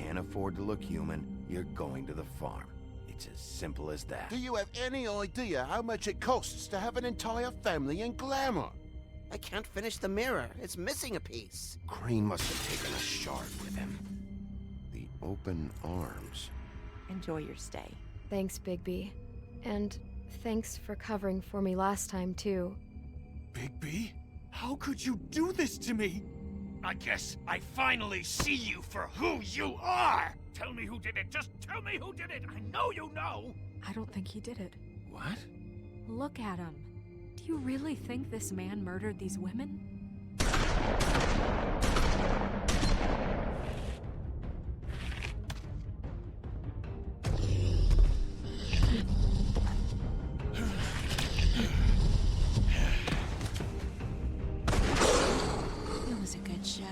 can't afford to look human, you're going to the farm. It's as simple as that. Do you have any idea how much it costs to have an entire family in glamour? I can't finish the mirror. It's missing a piece. Crane must have taken a shard with him. The open arms. Enjoy your stay. Thanks, Bigby. And thanks for covering for me last time, too. Bigby? How could you do this to me? I guess I finally see you for who you are! Tell me who did it! Just tell me who did it! I know you know! I don't think he did it. What? Look at him. Do you really think this man murdered these women? It was a good show.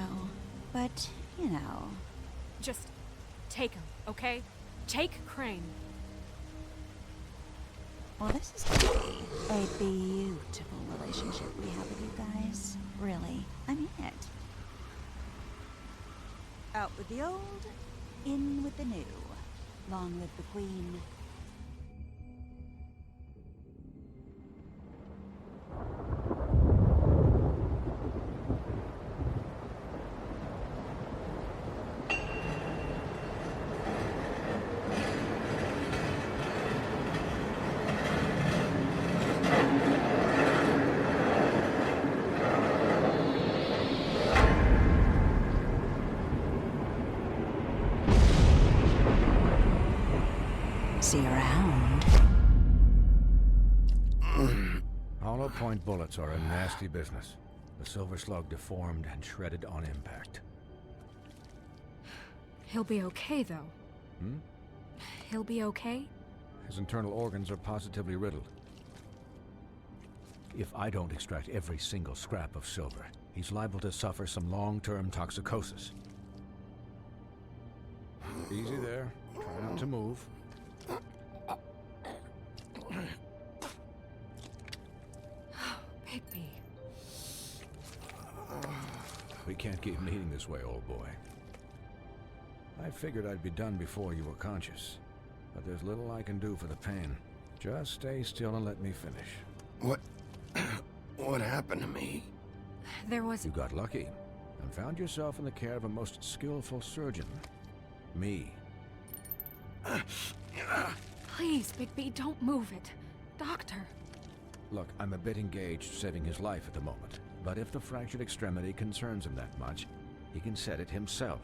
But, you know... Just take him, okay? Take Crane. Well, this is gonna be a beautiful relationship we have with you guys. Really, I mean it. Out with the old, in with the new. Long live the Queen. See you around. Hollow point bullets are a nasty business. The Silver Slug deformed and shredded on impact. He'll be okay, though. He'll be okay? His internal organs are positively riddled. If I don't extract every single scrap of silver, he's liable to suffer some long-term toxicosis. Easy there. Try not to move. Bigby. We can't keep meeting this way, old boy. I figured I'd be done before you were conscious, but there's little I can do for the pain. Just stay still and let me finish. What happened to me? There was... You got lucky and found yourself in the care of a most skillful surgeon. Me. Please, Bigby, don't move it. Doctor. Look, I'm a bit engaged saving his life at the moment, but if the fractured extremity concerns him that much, he can set it himself.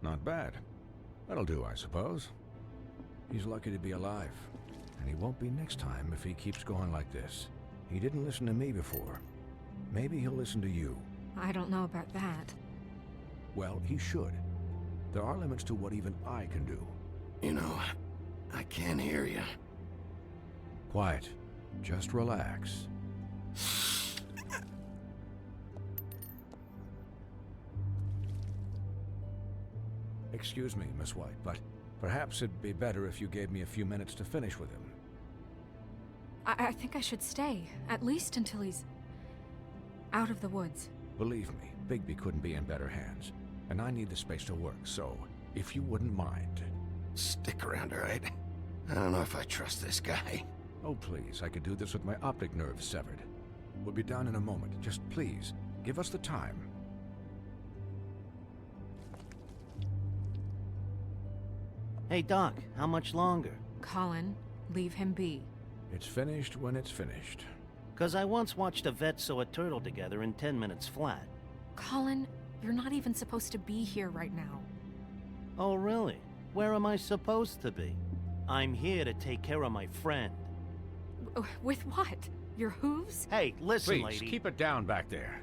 Not bad. That'll do, I suppose. He's lucky to be alive, and he won't be next time if he keeps going like this. He didn't listen to me before. Maybe he'll listen to you. I don't know about that. Well, he should. There are limits to what even I can do. You know, I can't hear you. Quiet. Just relax. Excuse me, Miss White, but perhaps it'd be better if you gave me a few minutes to finish with him. I think I should stay, at least until he's out of the woods. Believe me, Bigby couldn't be in better hands, and I need the space to work, so if you wouldn't mind. Stick around, all right? I don't know if I trust this guy. Oh, please, I could do this with my optic nerve severed. We'll be done in a moment. Just please, give us the time. Hey, Doc, how much longer? Colin, leave him be. It's finished when it's finished. 'Cause I once watched a vet sew a turtle together in 10 minutes flat. Colin, you're not even supposed to be here right now. Oh, really? Where am I supposed to be? I'm here to take care of my friend. With what? Your hooves? Hey, listen, Please, lady. keep it down back there.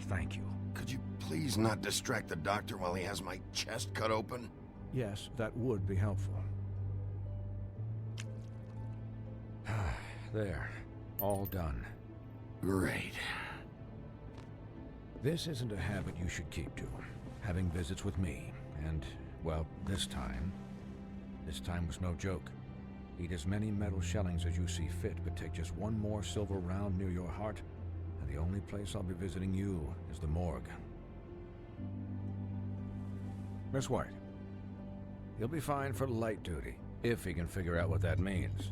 Thank you. Could you please not distract the doctor while he has my chest cut open? Yes, that would be helpful. There. All done. Great. This isn't a habit you should keep to. Having visits with me. And, well, this time was no joke. Eat as many metal shellings as you see fit, but take just one more silver round near your heart, and the only place I'll be visiting you is the morgue. Miss White, he'll be fine for light duty, if he can figure out what that means.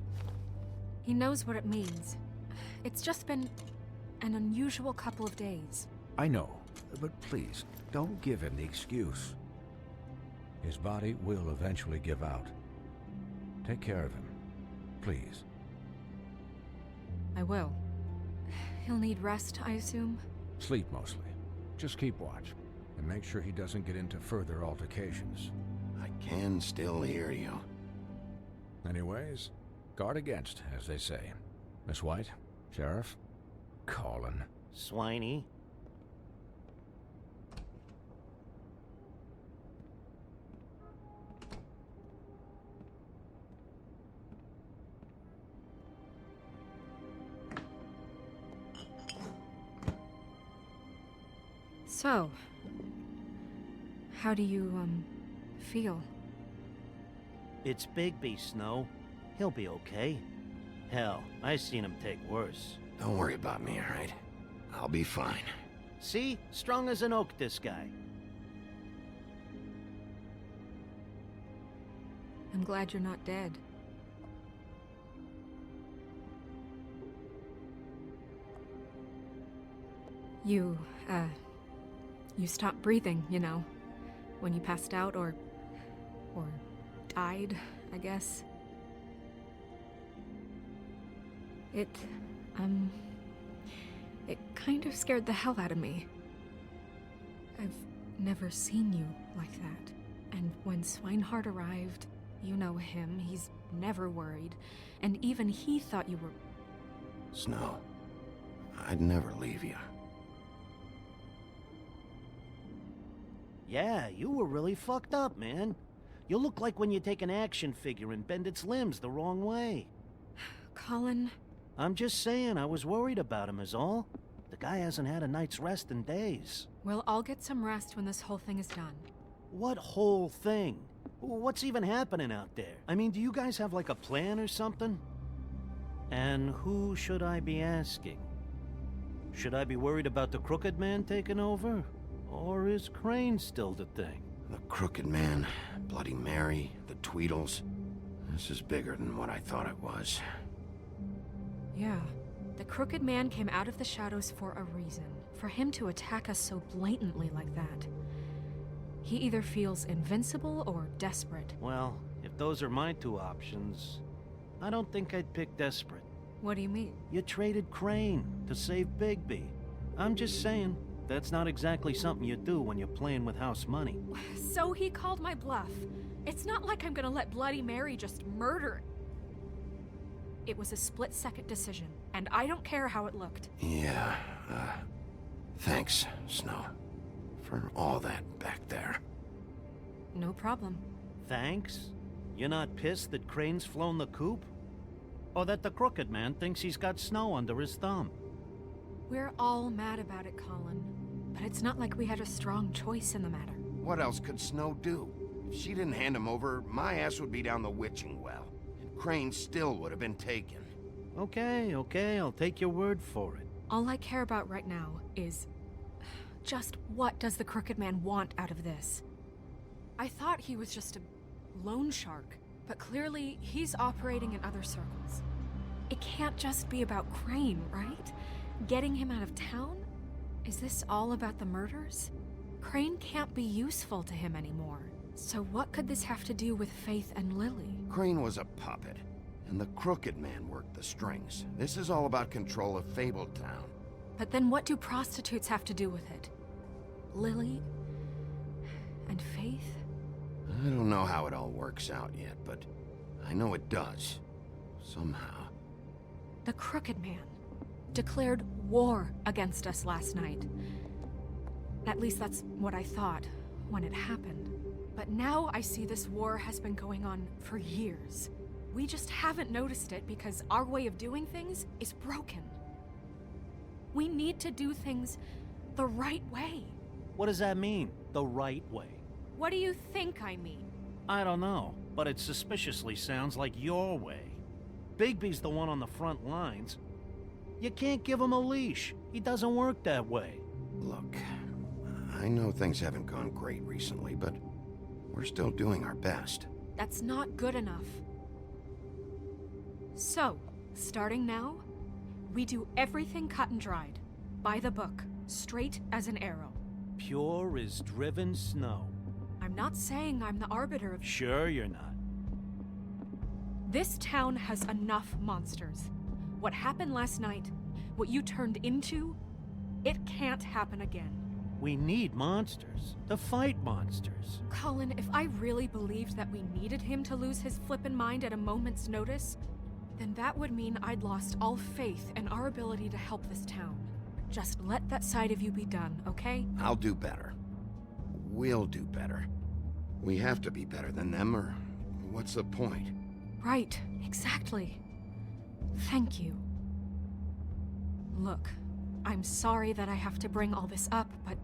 He knows what it means. It's just been an unusual couple of days. I know, but please, don't give him the excuse. His body will eventually give out. Take care of him, please. I will. He'll need rest, I assume? Sleep mostly. Just keep watch, and make sure he doesn't get into further altercations. I can still hear you. Anyways, guard against, as they say. Miss White, Sheriff, Colin. Swiney. So, how do you, feel? It's Bigby, Snow. He'll be okay. Hell, I seen him take worse. Don't worry about me, all right? I'll be fine. See? Strong as an oak, this guy. I'm glad you're not dead. You stopped breathing, you know, when you passed out or died, I guess. It kind of scared the hell out of me. I've never seen you like that. And when Swinehart arrived, you know him, he's never worried. And even he thought you were... Snow, I'd never leave you. Yeah, you were really fucked up, man. You look like when you take an action figure and bend its limbs the wrong way. Colin... I'm just saying, I was worried about him is all. The guy hasn't had a night's rest in days. We'll all get some rest when this whole thing is done. What whole thing? What's even happening out there? I mean, do you guys have like a plan or something? And who should I be asking? Should I be worried about the Crooked Man taking over? Or is Crane still the thing? The Crooked Man, Bloody Mary, the Tweedles. This is bigger than what I thought it was. Yeah. The Crooked Man came out of the shadows for a reason. For him to attack us so blatantly like that. He either feels invincible or desperate. Well, if those are my two options, I don't think I'd pick desperate. What do you mean? You traded Crane to save Bigby. I'm just saying, that's not exactly something you do when you're playing with house money. So he called my bluff. It's not like I'm gonna let Bloody Mary just murder... It was a split-second decision, and I don't care how it looked. Yeah, thanks, Snow, for all that back there. No problem. Thanks? You're not pissed that Crane's flown the coop? Or that the Crooked Man thinks he's got Snow under his thumb? We're all mad about it, Colin. But it's not like we had a strong choice in the matter. What else could Snow do? If she didn't hand him over, my ass would be down the witching well. And Crane still would have been taken. Okay, I'll take your word for it. All I care about right now is... just what does the Crooked Man want out of this? I thought he was just a loan shark, but clearly he's operating in other circles. It can't just be about Crane, right? Getting him out of town? Is this all about the murders? Crane can't be useful to him anymore. So what could this have to do with Faith and Lily? Crane was a puppet, and the Crooked Man worked the strings. This is all about control of Fabletown. But then what do prostitutes have to do with it? Lily? And Faith? I don't know how it all works out yet, but I know it does. Somehow. The Crooked Man declared war against us last night. At least that's what I thought when it happened. But now I see this war has been going on for years. We just haven't noticed it because our way of doing things is broken. We need to do things the right way. What does that mean, the right way? What do you think I mean? I don't know, but it suspiciously sounds like your way. Bigby's the one on the front lines. You can't give him a leash. He doesn't work that way. Look, I know things haven't gone great recently, but we're still doing our best. That's not good enough. So, starting now, we do everything cut and dried, by the book, straight as an arrow. Pure as driven snow. I'm not saying I'm the arbiter of... Sure you're not. This town has enough monsters. What happened last night, what you turned into, it can't happen again. We need monsters to fight monsters. Colin, if I really believed that we needed him to lose his flippin' mind at a moment's notice, then that would mean I'd lost all faith in our ability to help this town. Just let that side of you be done, okay? I'll do better. We'll do better. We have to be better than them, or what's the point? Right, exactly. Thank you. Look, I'm sorry that I have to bring all this up, but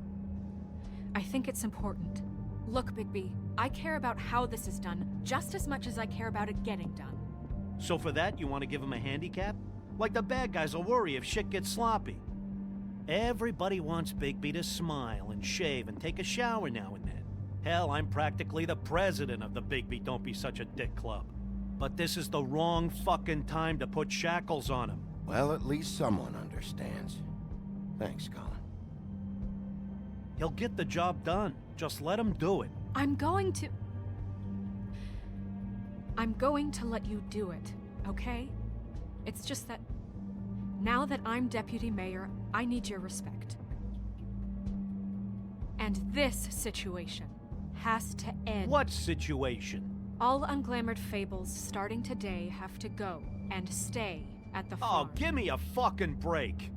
I think it's important. Look, Bigby, I care about how this is done just as much as I care about it getting done. So for that, you want to give him a handicap? Like the bad guys will worry if shit gets sloppy. Everybody wants Bigby to smile and shave and take a shower now and then. Hell, I'm practically the president of the Bigby Don't Be Such a Dick Club. But this is the wrong fucking time to put shackles on him. Well, at least someone understands. Thanks, Colin. He'll get the job done. Just let him do it. I'm going to let you do it, okay? It's just that now that I'm deputy mayor, I need your respect. And this situation has to end. What situation? All unglamored fables starting today have to go and stay at the farm. Oh, give me a fucking break.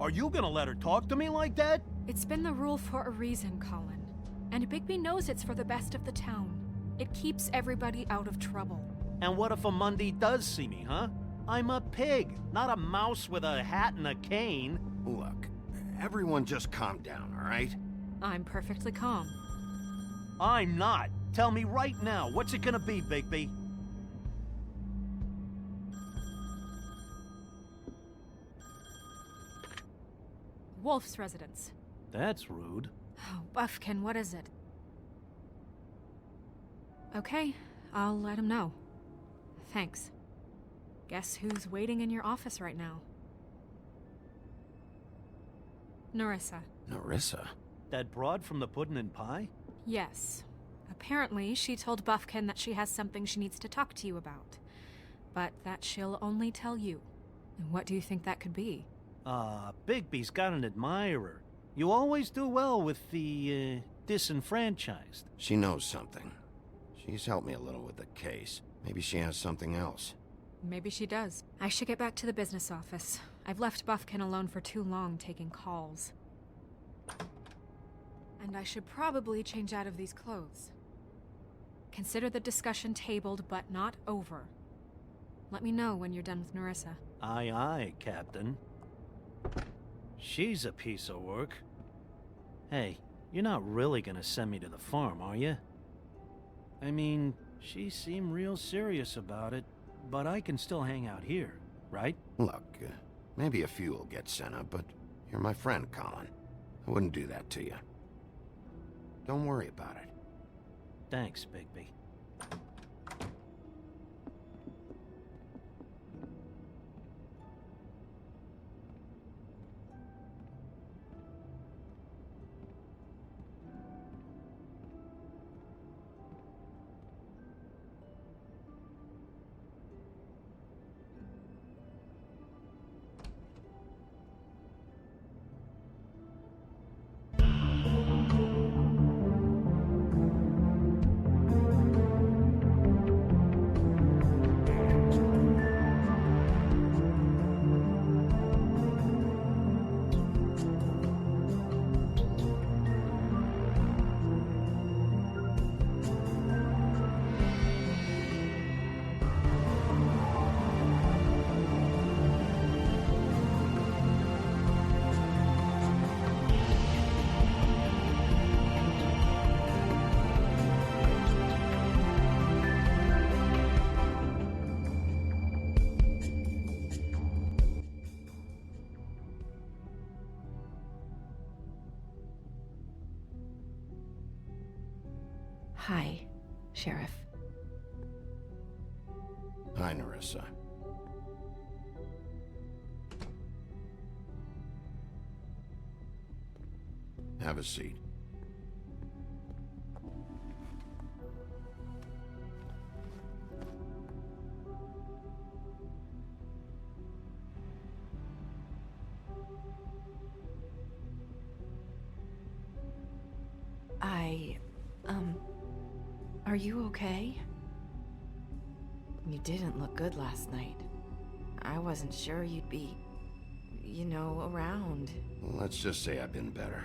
Are you gonna let her talk to me like that? It's been the rule for a reason, Colin. And Bigby knows it's for the best of the town. It keeps everybody out of trouble. And what if a Monday does see me, huh? I'm a pig, not a mouse with a hat and a cane. Look, everyone just calm down, all right? I'm perfectly calm. I'm not. Tell me right now, what's it gonna be, Bigby? Wolf's residence. That's rude. Oh, Buffkin, what is it? Okay, I'll let him know. Thanks. Guess who's waiting in your office right now? Narissa. Narissa? That broad from the puddin' and pie? Yes. Apparently, she told Buffkin that she has something she needs to talk to you about. But that she'll only tell you. And what do you think that could be? Bigby's got an admirer. You always do well with the, disenfranchised. She knows something. She's helped me a little with the case. Maybe she has something else. Maybe she does. I should get back to the business office. I've left Buffkin alone for too long taking calls. And I should probably change out of these clothes. Consider the discussion tabled, but not over. Let me know when you're done with Narissa. Aye, aye, Captain. She's a piece of work. Hey, you're not really gonna send me to the farm, are you? I mean, she seemed real serious about it, but I can still hang out here, right? Look, maybe a few will get sent up, but you're my friend, Colin. I wouldn't do that to you. Don't worry about it. Thanks, Bigby. Hi, Sheriff. Hi, Nerissa. Have a seat. Are you okay? You didn't look good last night. I wasn't sure you'd be, around. Well, let's just say I've been better.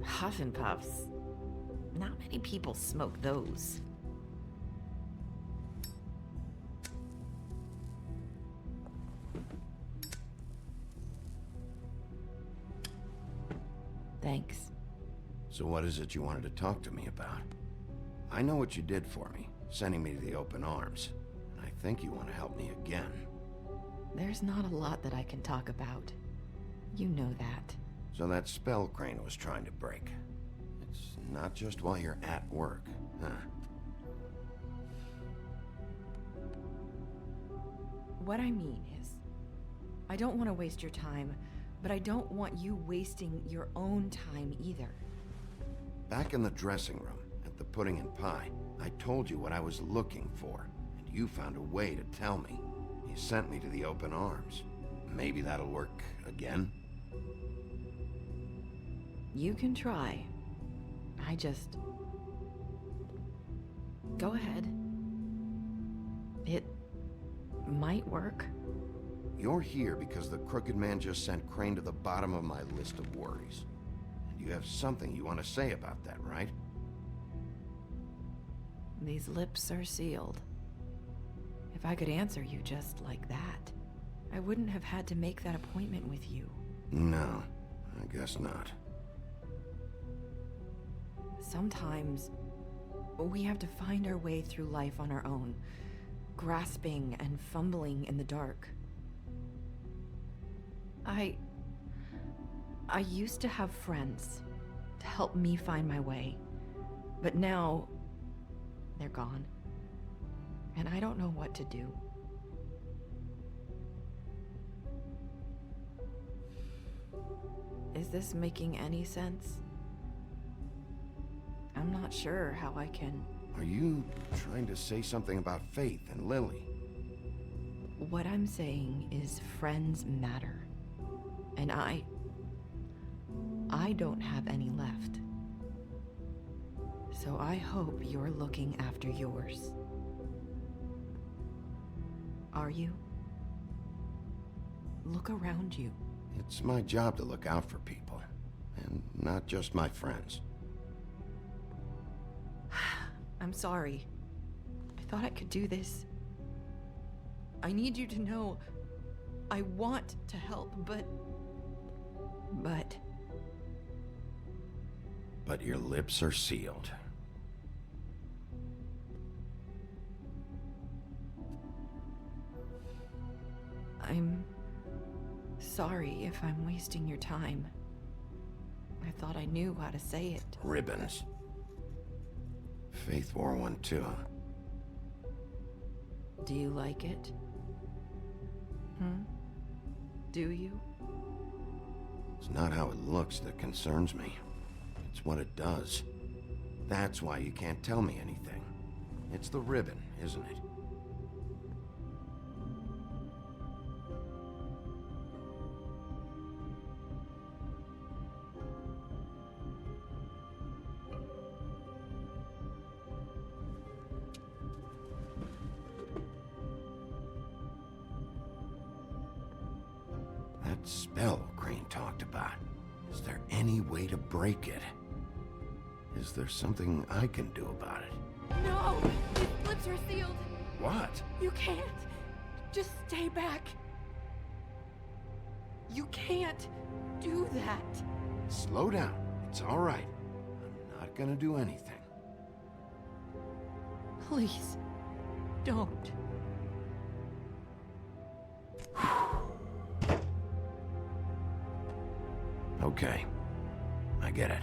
Huff and Puffs. Not many people smoke those. Thanks. So what is it you wanted to talk to me about? I know what you did for me, sending me to the open arms. And I think you want to help me again. There's not a lot that I can talk about. You know that. So that spell Crane was trying to break. It's not just while you're at work, huh? What I mean is, I don't want to waste your time, but I don't want you wasting your own time either. Back in the dressing room, at the pudding and pie, I told you what I was looking for, and you found a way to tell me. You sent me to the open arms. Maybe that'll work again? You can try. I just... Go ahead. It might work. You're here because the Crooked Man just sent Crane to the bottom of my list of worries. And you have something you want to say about that, right? These lips are sealed. If I could answer you just like that, I wouldn't have had to make that appointment with you. No, I guess not. Sometimes, we have to find our way through life on our own, grasping and fumbling in the dark. I used to have friends to help me find my way, but now they're gone, and I don't know what to do. Is this making any sense? I'm not sure how I can... Are you trying to say something about Faith and Lily? What I'm saying is friends matter. And I don't have any left. So I hope you're looking after yours. Are you? Look around you. It's my job to look out for people, and not just my friends. I'm sorry. I thought I could do this. I need you to know I want to help, but... But your lips are sealed. I'm sorry if I'm wasting your time. I thought I knew how to say it. Ribbons. Faith wore one too. Do you like it? Do you? It's not how it looks that concerns me. It's what it does. That's why you can't tell me anything. It's the ribbon, isn't it? That spell Crane talked about. Is there any way to break it? Is there something I can do about it? No! His lips are sealed! What? You can't! Just stay back! You can't do that! Slow down. It's all right. I'm not gonna do anything. Please, don't. Okay. I get it.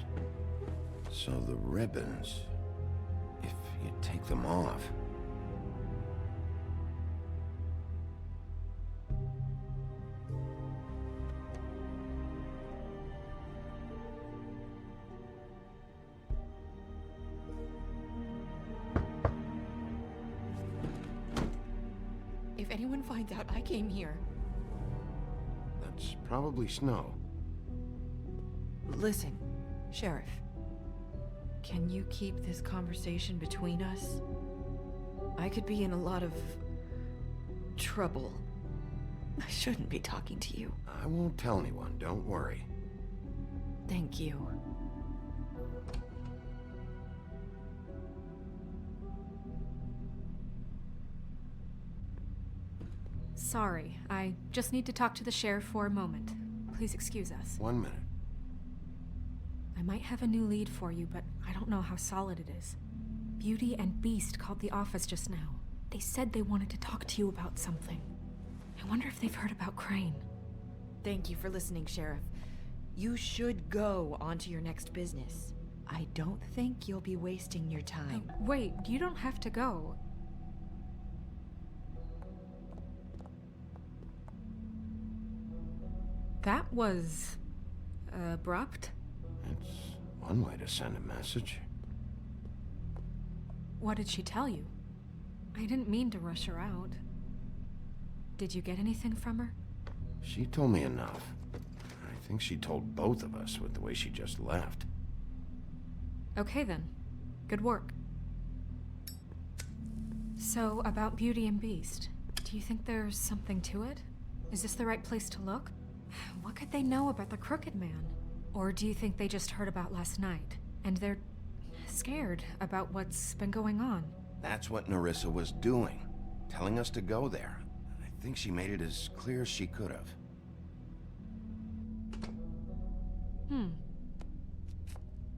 So the ribbons, if you take them off... If anyone finds out I came here... That's probably snow. Listen, Sheriff. Can you keep this conversation between us? I could be in a lot of... trouble. I shouldn't be talking to you. I won't tell anyone, don't worry. Thank you. Sorry, I just need to talk to the sheriff for a moment. Please excuse us. 1 minute. I might have a new lead for you, but I don't know how solid it is. Beauty and Beast called the office just now. They said they wanted to talk to you about something. I wonder if they've heard about Crane. Thank you for listening, Sheriff. You should go on to your next business. I don't think you'll be wasting your time. Wait, you don't have to go. That was... abrupt? It's one way to send a message. What did she tell you? I didn't mean to rush her out. Did you get anything from her? She told me enough. I think she told both of us with the way she just left. Okay then. Good work. So, about Beauty and Beast, do you think there's something to it? Is this the right place to look? What could they know about the Crooked Man? Or do you think they just heard about last night, and they're scared about what's been going on? That's what Nerissa was doing, telling us to go there. I think she made it as clear as she could have.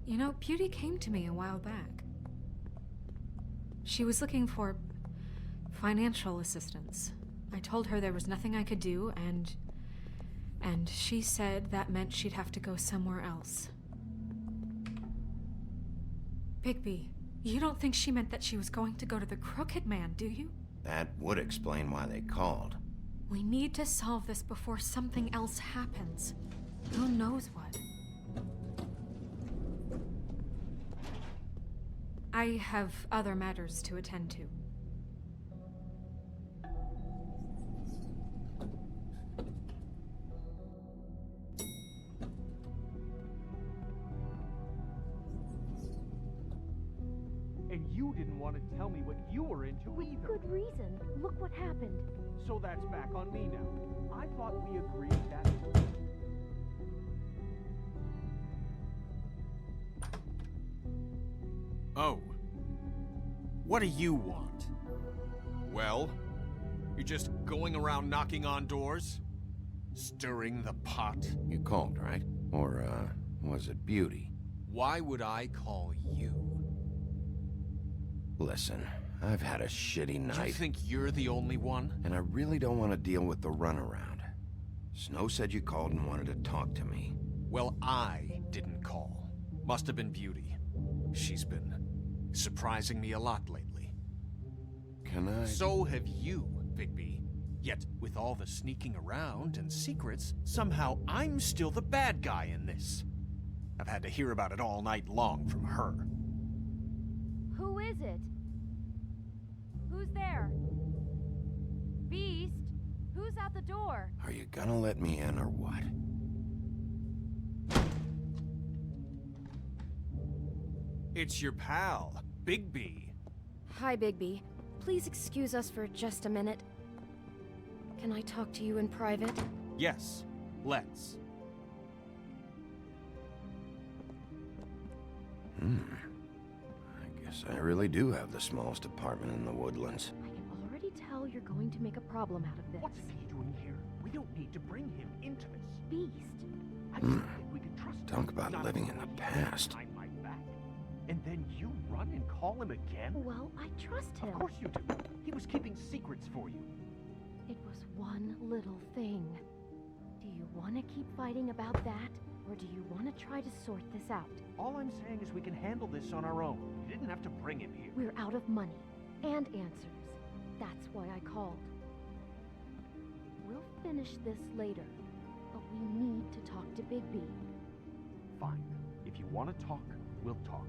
You know, Beauty came to me a while back. She was looking for financial assistance. I told her there was nothing I could do, and she said that meant she'd have to go somewhere else. Bigby, you don't think she meant that she was going to go to the Crooked Man, do you? That would explain why they called. We need to solve this before something else happens. Who knows what? I have other matters to attend to. And you didn't want to tell me what you were into either. Good reason. Look what happened. So that's back on me now. I thought we agreed that... Oh. What do you want? Well, you're just going around knocking on doors? Stirring the pot? You called, right? Or, was it Beauty? Why would I call you? Listen, I've had a shitty night. You think you're the only one? And I really don't want to deal with the runaround. Snow said you called and wanted to talk to me. Well, I didn't call. Must have been Beauty. She's been surprising me a lot lately. Can I... So have you, Bigby. Yet, with all the sneaking around and secrets, somehow I'm still the bad guy in this. I've had to hear about it all night long from her. Who is it? Who's there? Beast? Who's out the door? Are you gonna let me in or what? It's your pal, Bigby. Hi, Bigby. Please excuse us for just a minute. Can I talk to you in private? Yes, let's. I guess I really do have the smallest apartment in the woodlands. I can already tell you're going to make a problem out of this. What's he doing here? We don't need to bring him into this. Beast? I don't think we can trust him. Talk about Not living in after the what he did past. behind my back. And then you run and call him again? Well, I trust him. Of course you do. He was keeping secrets for you. It was one little thing. Do you want to keep fighting about that? Or do you want to try to sort this out? All I'm saying is we can handle this on our own. You didn't have to bring him here. We're out of money and answers. That's why I called. We'll finish this later, but we need to talk to Big B. Fine. If you want to talk, we'll talk.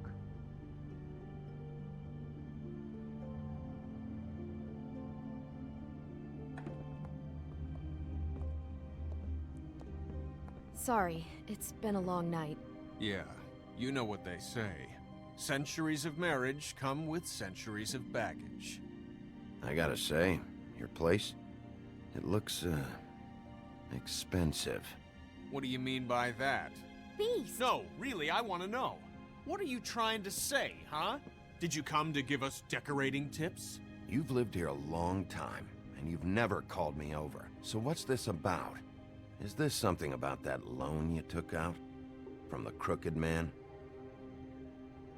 Sorry, it's been a long night. Yeah, you know what they say. Centuries of marriage come with centuries of baggage. I gotta say, your place, it looks, expensive. What do you mean by that? Beast! No, really, I want to know. What are you trying to say, huh? Did you come to give us decorating tips? You've lived here a long time, and you've never called me over. So what's this about? Is this something about that loan you took out? From the Crooked Man?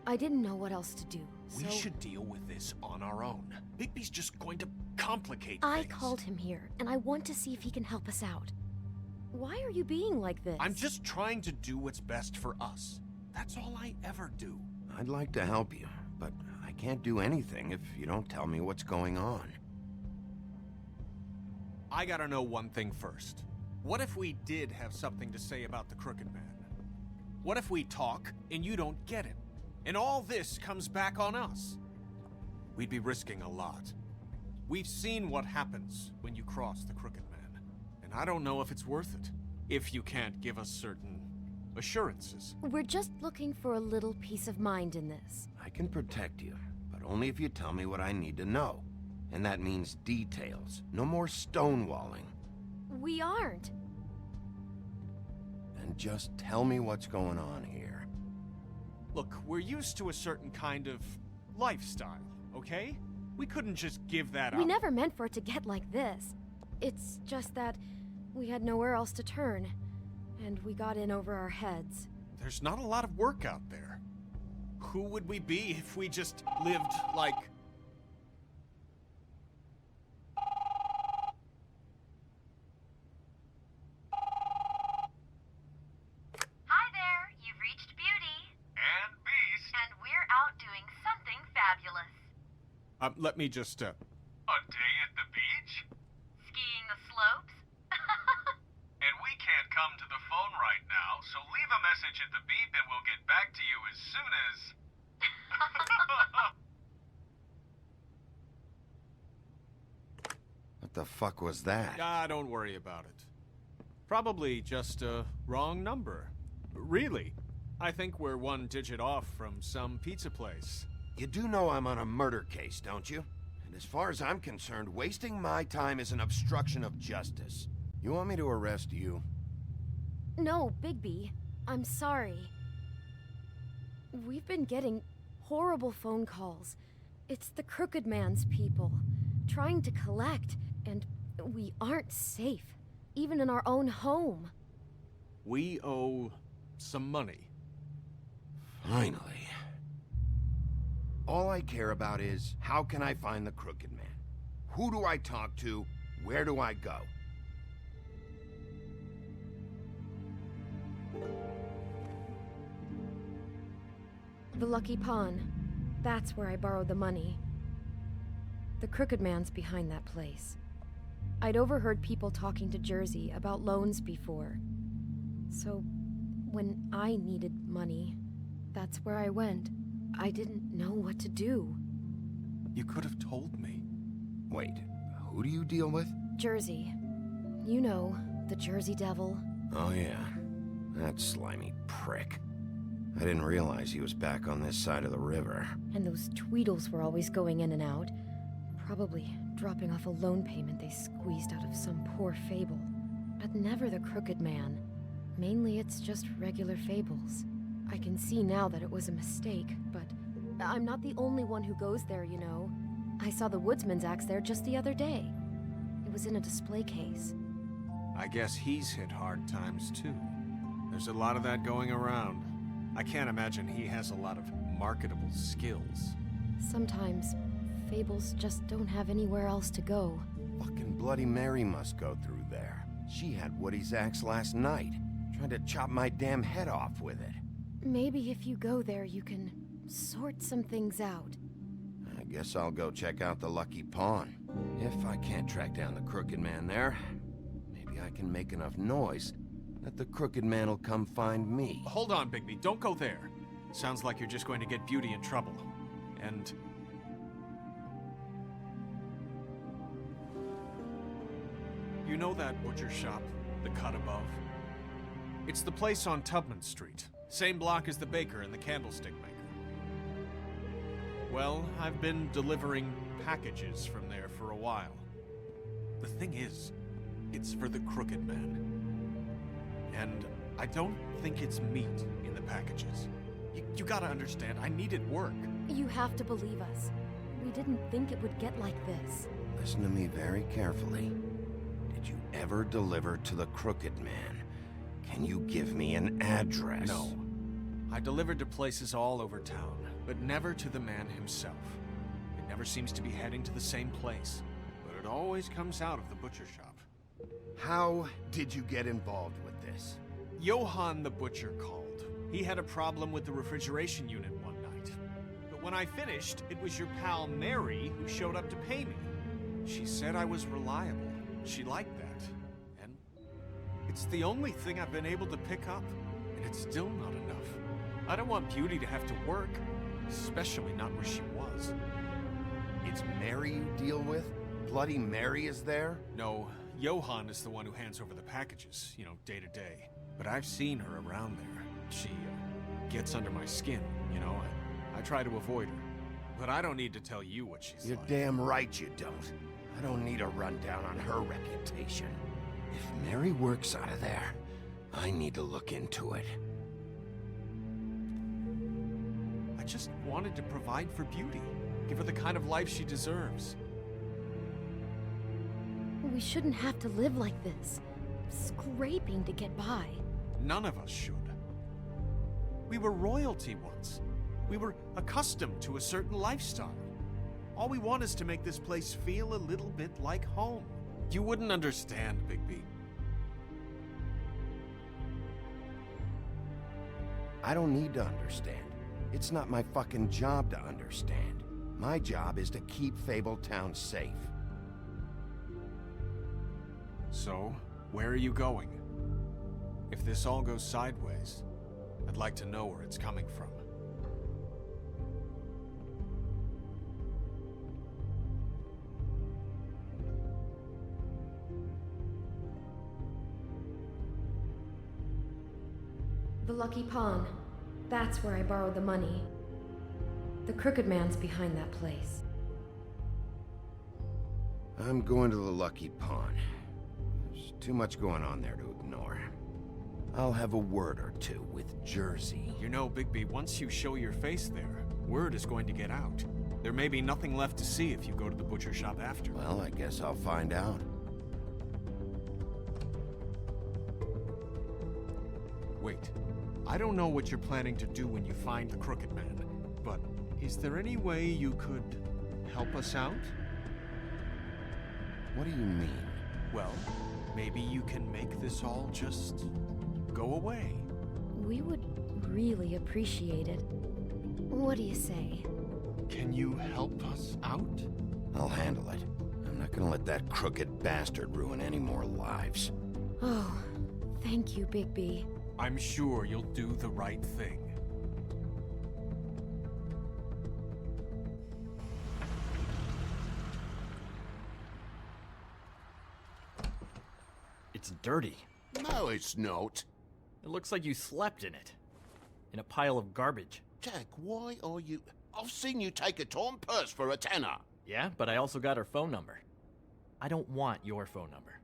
I didn't know what else to do, so... We should deal with this on our own. Bigby's just going to complicate I things. called him here, and I want to see if he can help us out. Why are you being like this? I'm just trying to do what's best for us. That's all I ever do. I'd like to help you, but I can't do anything if you don't tell me what's going on. I gotta know one thing first. What if we did have something to say about the Crooked Man? What if we talk and you don't get it? And all this comes back on us? We'd be risking a lot. We've seen what happens when you cross the Crooked Man. And I don't know if it's worth it. If you can't give us certain assurances. We're just looking for a little peace of mind in this. I can protect you, but only if you tell me what I need to know. And that means details. No more stonewalling. We aren't. Then just tell me what's going on here. Look, we're used to a certain kind of lifestyle, okay? We couldn't just give that up. We never meant for it to get like this. It's just that we had nowhere else to turn, and we got in over our heads. There's not a lot of work out there. Who would we be if we just lived like... Hi there, you've reached Beauty. And Beast. And we're out doing something fabulous. Let me just, A day at the beach? Skiing the slopes? And we can't come to the phone right now, so leave a message at the beep and we'll get back to you as soon as... What the fuck was that? don't worry about it. Probably just a wrong number. Really, I think we're one digit off from some pizza place. You do know I'm on a murder case, don't you? And as far as I'm concerned, wasting my time is an obstruction of justice. You want me to arrest you? No, Bigby. I'm sorry. We've been getting horrible phone calls. It's the Crooked Man's people, trying to collect, and we aren't safe, even in our own home. We owe some money. Finally. All I care about is, how can I find the Crooked Man? Who do I talk to? Where do I go? The Lucky Pawn. That's where I borrowed the money. The Crooked Man's behind that place. I'd overheard people talking to Jersey about loans before. So, when I needed money, that's where I went. I didn't know what to do. You could have told me. Wait, who do you deal with? Jersey. You know, the Jersey Devil. Oh yeah, that slimy prick. I didn't realize he was back on this side of the river. And those Tweedles were always going in and out. Probably dropping off a loan payment they squeezed out of some poor fable. But never the Crooked Man. Mainly it's just regular fables. I can see now that it was a mistake, but I'm not the only one who goes there, you know. I saw the woodsman's axe there just the other day. It was in a display case. I guess he's hit hard times too. There's a lot of that going around. I can't imagine he has a lot of marketable skills. Sometimes, fables just don't have anywhere else to go. Fucking Bloody Mary must go through there. She had Woody's axe last night. Trying to chop my damn head off with it. Maybe if you go there, you can sort some things out. I guess I'll go check out the Lucky Pawn. If I can't track down the Crooked Man there, maybe I can make enough noise that the Crooked Man will come find me. Hold on, Bigby. Don't go there. Sounds like you're just going to get Beauty in trouble. And... you know that butcher shop? The cut above? It's the place on Tubman Street. Same block as the baker and the candlestick maker. Well, I've been delivering packages from there for a while. The thing is, it's for the Crooked Man. And I don't think it's meat in the packages. You gotta understand, I needed work. You have to believe us. We didn't think it would get like this. Listen to me very carefully. Did you ever deliver to the Crooked Man? Can you give me an address? No. I delivered to places all over town, but never to the man himself. It never seems to be heading to the same place, but it always comes out of the butcher shop. How did you get involved with this? Johann the butcher called. He had a problem with the refrigeration unit one night. But when I finished, it was your pal Mary who showed up to pay me. She said I was reliable. She liked that. And it's the only thing I've been able to pick up, and it's still not enough. I don't want Beauty to have to work, especially not where she was. It's Mary you deal with? Bloody Mary is there? No, Johann is the one who hands over the packages, day to day. But I've seen her around there. She gets under my skin, I try to avoid her. But I don't need to tell you what she's You're like. damn right you don't. I don't need a rundown on her reputation. If Mary works out of there, I need to look into it. I just wanted to provide for Beauty. Give her the kind of life she deserves. We shouldn't have to live like this, scraping to get by. None of us should. We were royalty once. We were accustomed to a certain lifestyle. All we want is to make this place feel a little bit like home. You wouldn't understand, Bigby. I don't need to understand. It's not my fucking job to understand. My job is to keep Fabletown safe. So, where are you going? If this all goes sideways, I'd like to know where it's coming from. The Lucky Pawn. That's where I borrowed the money. The Crooked Man's behind that place. I'm going to the Lucky Pawn. There's too much going on there to ignore. I'll have a word or two with Jersey. You know, Bigby, once you show your face there, word is going to get out. There may be nothing left to see if you go to the butcher shop after. Well, I guess I'll find out. Wait. I don't know what you're planning to do when you find the Crooked Man, but is there any way you could help us out? What do you mean? Well, maybe you can make this all just go away. We would really appreciate it. What do you say? Can you help us out? I'll handle it. I'm not gonna let that crooked bastard ruin any more lives. Oh, thank you, Bigby. I'm sure you'll do the right thing. It's dirty. No, it's not. It looks like you slept in it. In a pile of garbage. Jack, why are you... I've seen you take a torn purse for a tenner. Yeah, but I also got her phone number. I don't want your phone number.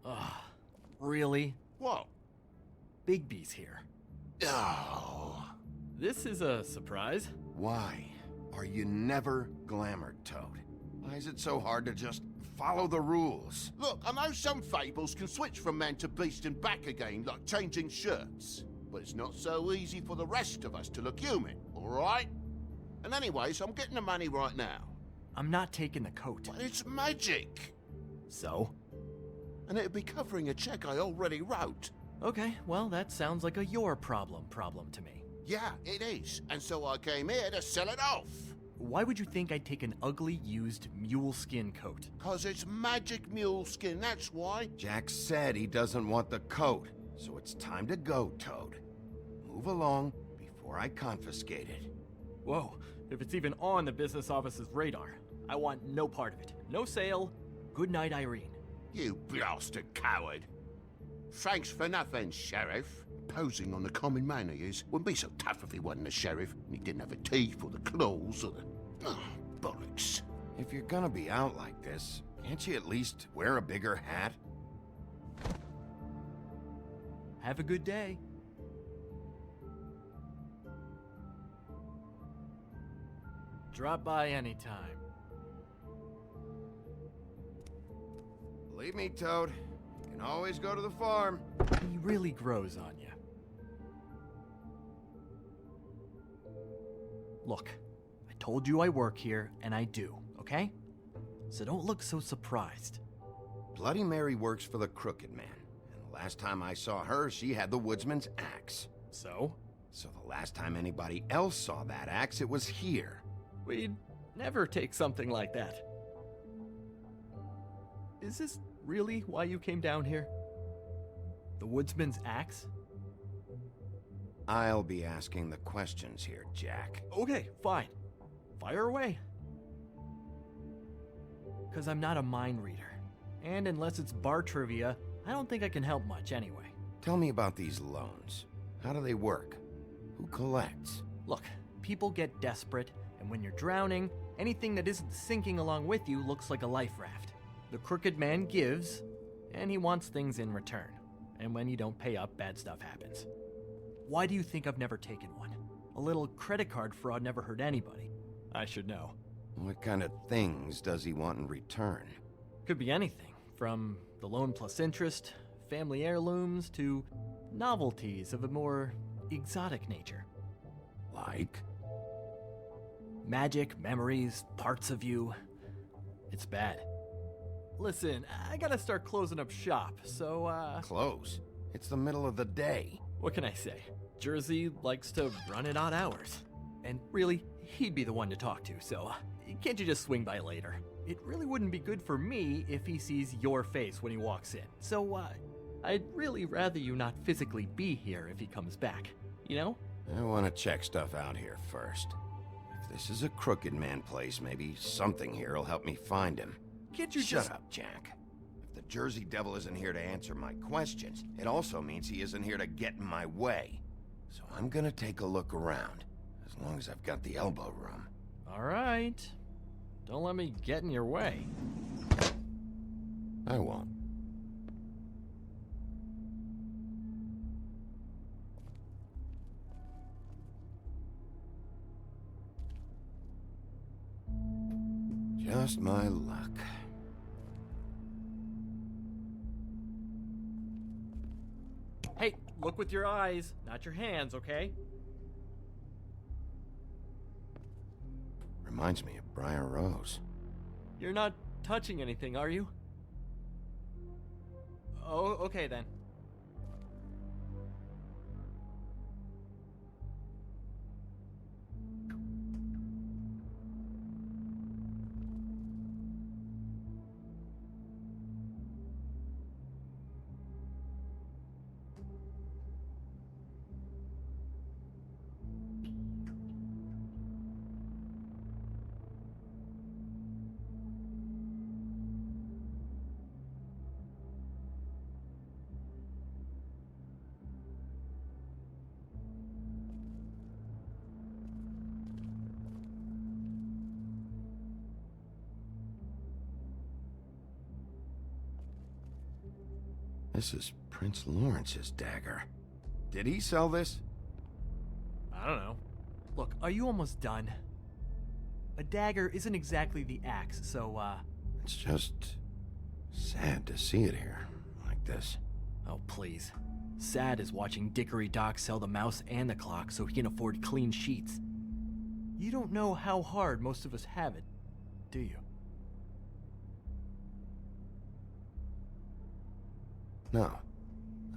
Ugh, really? What? Bigby's here. Oh. This is a surprise. Why are you never glamored, Toad? Why is it so hard to just follow the rules? Look, I know some fables can switch from man to beast and back again, like changing shirts. But it's not so easy for the rest of us to look human, alright? And anyways, I'm getting the money right now. I'm not taking the coat. But it's magic. So? And it'd be covering a check I already wrote. Okay, well, that sounds like a your problem to me. Yeah, it is. And so I came here to sell it off. Why would you think I'd take an ugly, used mule skin coat? 'Cause it's magic mule skin, that's why. Jack said he doesn't want the coat, so it's time to go, Toad. Move along before I confiscate it. Whoa, if it's even on the business office's radar, I want no part of it. No sale. Good night, Irene. You blasted coward. Thanks for nothing, Sheriff. Posing on the common man he is. Wouldn't be so tough if he wasn't a sheriff and he didn't have the teeth or the claws or the... Oh, bollocks. If you're gonna be out like this, can't you at least wear a bigger hat? Have a good day. Drop by anytime. Believe me, Toad. You can always go to the farm. He really grows on you. Look, I told you I work here, and I do, okay? So don't look so surprised. Bloody Mary works for the Crooked Man. And the last time I saw her, she had the woodsman's axe. So? So the last time anybody else saw that axe, it was here. We'd never take something like that. Is this really why you came down here? The woodsman's axe? I'll be asking the questions here, Jack. Okay, fine. Fire away. 'Cause I'm not a mind reader. And unless it's bar trivia, I don't think I can help much anyway. Tell me about these loans. How do they work? Who collects? Look, people get desperate, and when you're drowning, anything that isn't sinking along with you looks like a life raft. The Crooked Man gives, and he wants things in return. And when you don't pay up, bad stuff happens. Why do you think I've never taken one? A little credit card fraud never hurt anybody. I should know. What kind of things does he want in return? Could be anything, from the loan plus interest, family heirlooms, to novelties of a more exotic nature. Like? Magic, memories, parts of you. It's bad. Listen, I gotta start closing up shop, so, Close? It's the middle of the day. What can I say? Jersey likes to run at odd hours. And really, he'd be the one to talk to, so can't you just swing by later? It really wouldn't be good for me if he sees your face when he walks in. So, I'd really rather you not physically be here if he comes back, you know? I want to check stuff out here first. If this is a Crooked Man place, maybe something here will help me find him. Can't you Shut up, Jack. If the Jersey Devil isn't here to answer my questions, it also means he isn't here to get in my way. So I'm gonna take a look around, as long as I've got the elbow room. All right. Don't let me get in your way. I won't. Just my luck. Hey, look with your eyes, not your hands, okay? Reminds me of Briar Rose. You're not touching anything, are you? Oh, okay then. This is Prince Lawrence's dagger. Did he sell this? I don't know. Look, are you almost done? A dagger isn't exactly the axe, so, It's just sad to see it here, like this. Oh, please. Sad as watching Dickory Doc sell the mouse and the clock so he can afford clean sheets. You don't know how hard most of us have it, do you? No,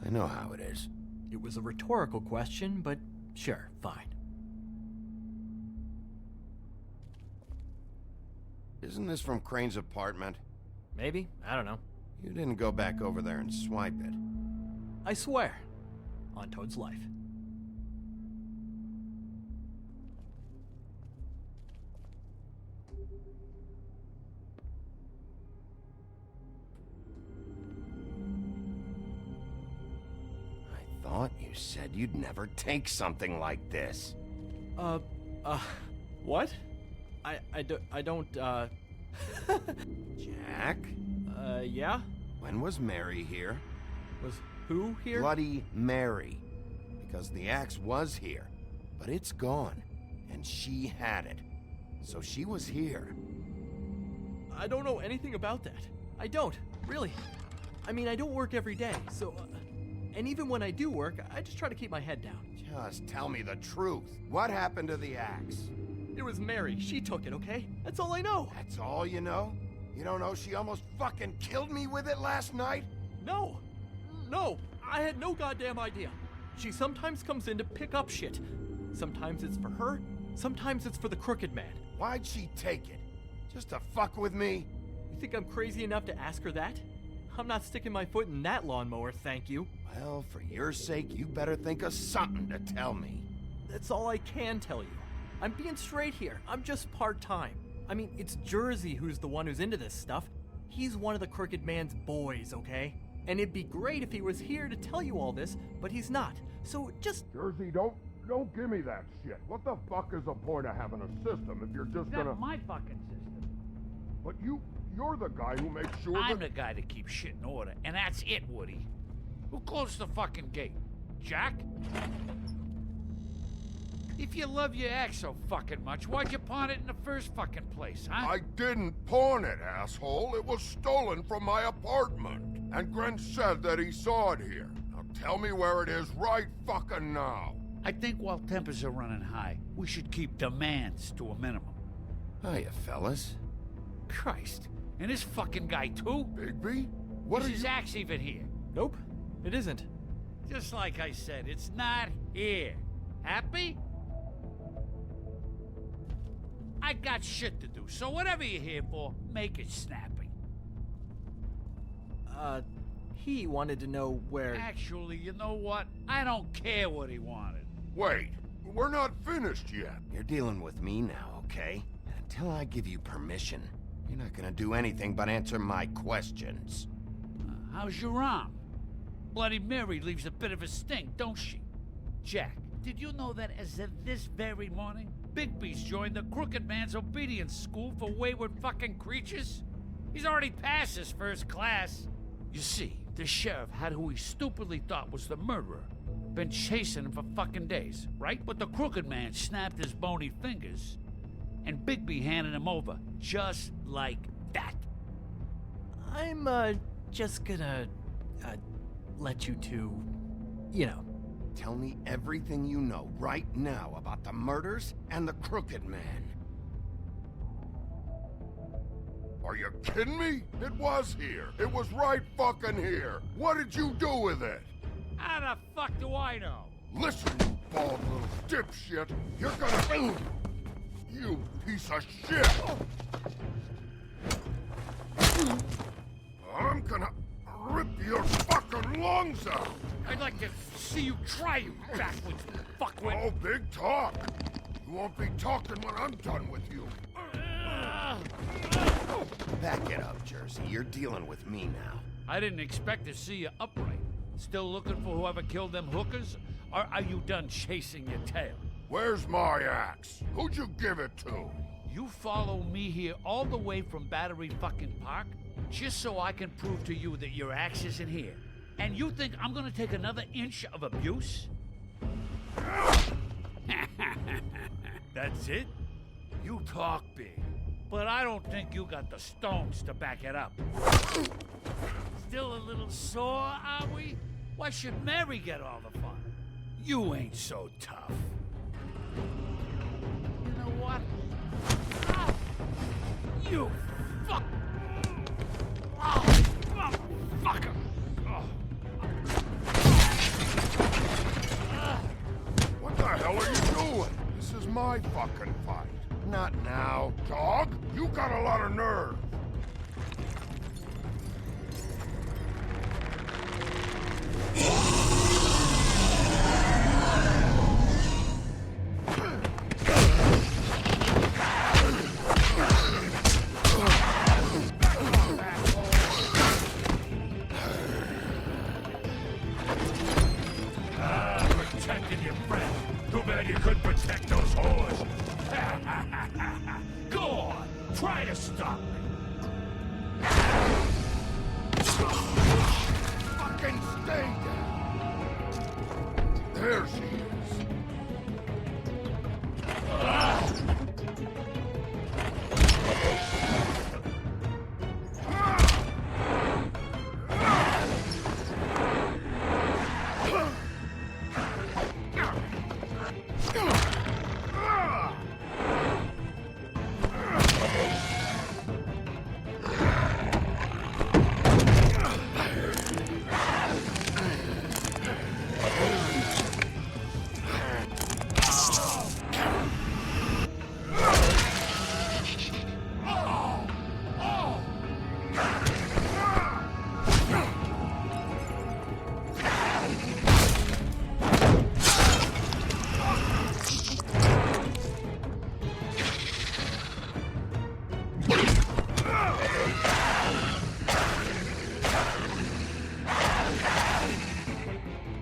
I know how it is. It was a rhetorical question, but sure, fine. Isn't this from Crane's apartment? Maybe? I don't know. You didn't go back over there and swipe it. I swear. On Toad's life. I thought you said you'd never take something like this. What? I don't, Jack? Yeah? When was Mary here? Was who here? Bloody Mary. Because the axe was here, but it's gone, and she had it. So she was here. I don't know anything about that. I don't, really. I mean, I don't work every day, so... and even when I do work, I just try to keep my head down. Just tell me the truth. What happened to the axe? It was Mary. She took it, okay? That's all I know. That's all you know? You don't know she almost fucking killed me with it last night? No! No! I had no goddamn idea. She sometimes comes in to pick up shit. Sometimes it's for her, sometimes it's for the Crooked Man. Why'd she take it? Just to fuck with me? You think I'm crazy enough to ask her that? I'm not sticking my foot in that lawnmower, thank you. Well, for your sake, you better think of something to tell me. That's all I can tell you. I'm being straight here. I'm just part-time. I mean, it's Jersey who's the one who's into this stuff. He's one of the Crooked Man's boys, okay? And it'd be great if he was here to tell you all this, but he's not. So just... Jersey, don't give me that shit. What the fuck is the point of having a system if you're just gonna... That's my fucking system. But you're the guy who makes sure I'm the guy that keeps shit in order, and that's it, Woody. Who closed the fucking gate? Jack? If you love your ex so fucking much, why'd you pawn it in the first fucking place, huh? I didn't pawn it, asshole. It was stolen from my apartment. And Gren said that he saw it here. Now tell me where it is right fucking now. I think while tempers are running high, we should keep demands to a minimum. Hiya, fellas. Christ. And this fucking guy, too? Bigby? What is are his you... axe even here? Nope, it isn't. Just like I said, it's not here. Happy? I got shit to do, so whatever you're here for, make it snappy. He wanted to know where... Actually, you know what? I don't care what he wanted. Wait, we're not finished yet. You're dealing with me now, okay? Until I give you permission, you're not gonna do anything but answer my questions. How's your arm? Bloody Mary leaves a bit of a stink, don't she? Jack, did you know that as of this very morning, Bigby's joined the Crooked Man's obedience school for wayward fucking creatures? He's already passed his first class. You see, the sheriff had who he stupidly thought was the murderer. Been chasing him for fucking days, right? But the Crooked Man snapped his bony fingers, and Bigby handed him over, just like that. I'm, just gonna, let you two, you know. Tell me everything you know right now about the murders and the Crooked Man. Are you kidding me? It was here. It was right fucking here. What did you do with it? How the fuck do I know? Listen, you bald little dipshit. You're gonna... You piece of shit! I'm gonna rip your fucking lungs out! I'd like to see you try, you backwards fuckwit! Oh, big talk! You won't be talking when I'm done with you. Back it up, Jersey. You're dealing with me now. I didn't expect to see you upright. Still looking for whoever killed them hookers? Or are you done chasing your tail? Where's my axe? Who'd you give it to? You follow me here all the way from Battery fucking Park just so I can prove to you that your axe isn't here. And you think I'm gonna take another inch of abuse? That's it? You talk big, but I don't think you got the stones to back it up. Still a little sore, are we? Why should Mary get all the fun? You ain't so tough. You know what? Oh, you fuck! Oh, fucker! Oh. my fucking fight. Not now. Dog, you got a lot of nerve. Protecting your friend. Too bad you couldn't protect those whores. Go on, try to stop me. Fucking stay down. There she is.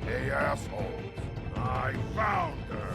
Hey, assholes. I found her.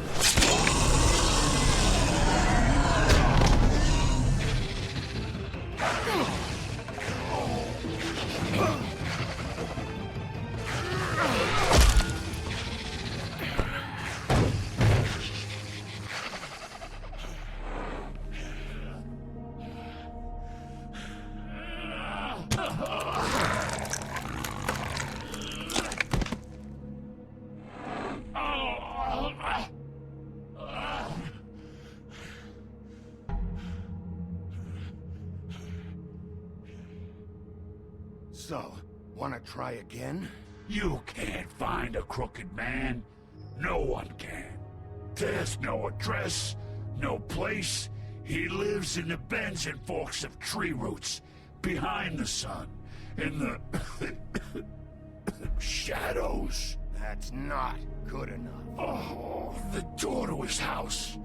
So, wanna try again? You can't find a crooked man. No one can. There's no address, no place. He lives in the bends and forks of tree roots, behind the sun, in the shadows. That's not good enough. Oh, the door to his house.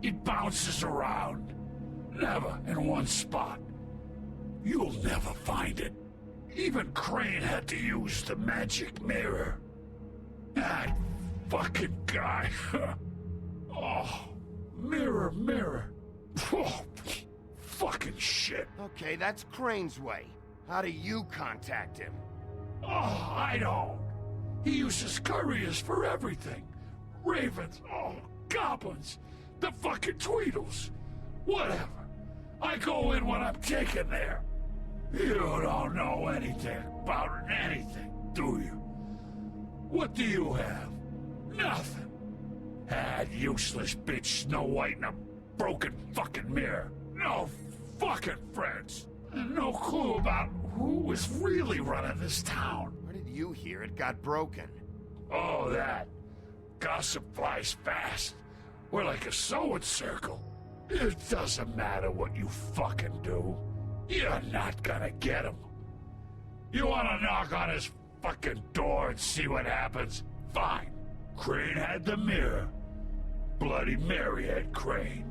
It bounces around. Never in one spot. You'll never find it. Even Crane had to use the magic mirror. That fucking guy. Oh, mirror, mirror. Oh, fucking shit. Okay, that's Crane's way. How do you contact him? Oh, I don't. He uses couriers for everything. Ravens, oh, goblins, the fucking Tweedles. Whatever. I go in when I'm taken there. You don't know anything about anything, do you? What do you have? Nothing. That useless bitch Snow White and a broken fucking mirror. No fucking friends. And no clue about who was really running this town. Where did you hear it got broken? Oh, that. Gossip flies fast. We're like a sewing circle. It doesn't matter what you fucking do. You're not gonna get him. You wanna knock on his fucking door and see what happens? Fine. Crane had the mirror. Bloody Mary had Crane.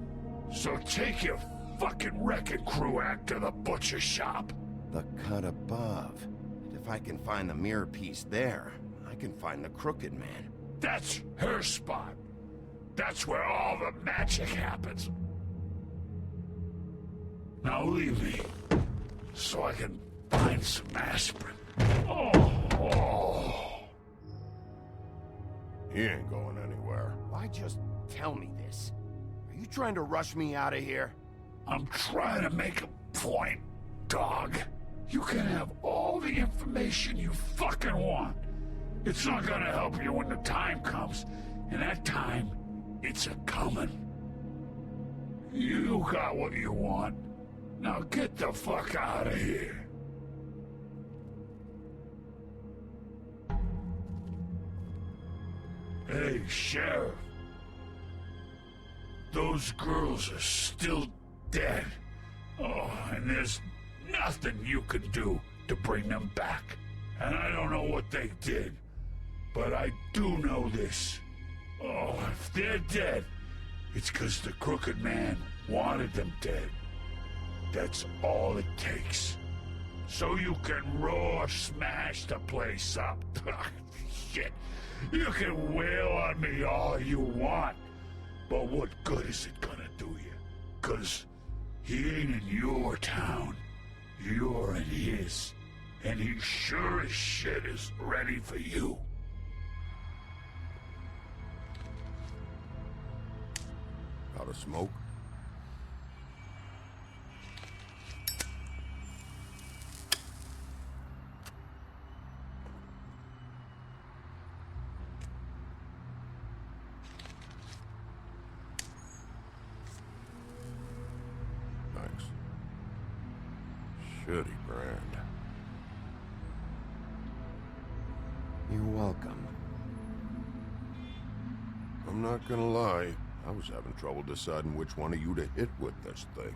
So take your fucking wrecking crew act to the butcher shop. The cut above. If I can find the mirror piece there, I can find the Crooked Man. That's her spot. That's where all the magic happens. Now leave me, so I can find some aspirin. Oh. He ain't going anywhere. Why just tell me this? Are you trying to rush me out of here? I'm trying to make a point, dog. You can have all the information you fucking want. It's not gonna help you when the time comes, and that time, it's a-comin'. You got what you want. Now get the fuck out of here. Hey, Sheriff. Those girls are still dead. Oh, and there's nothing you can do to bring them back. And I don't know what they did, but I do know this. Oh, if they're dead, it's 'cause the Crooked Man wanted them dead. That's all it takes. So you can raw smash the place up. Shit, you can wail on me all you want, but what good is it gonna do you? 'Cause he ain't in your town. You're in his. And he sure as shit is ready for you. Out of smoke? Thanks. Shitty brand. You're welcome. I'm not gonna lie, I was having trouble deciding which one of you to hit with this thing.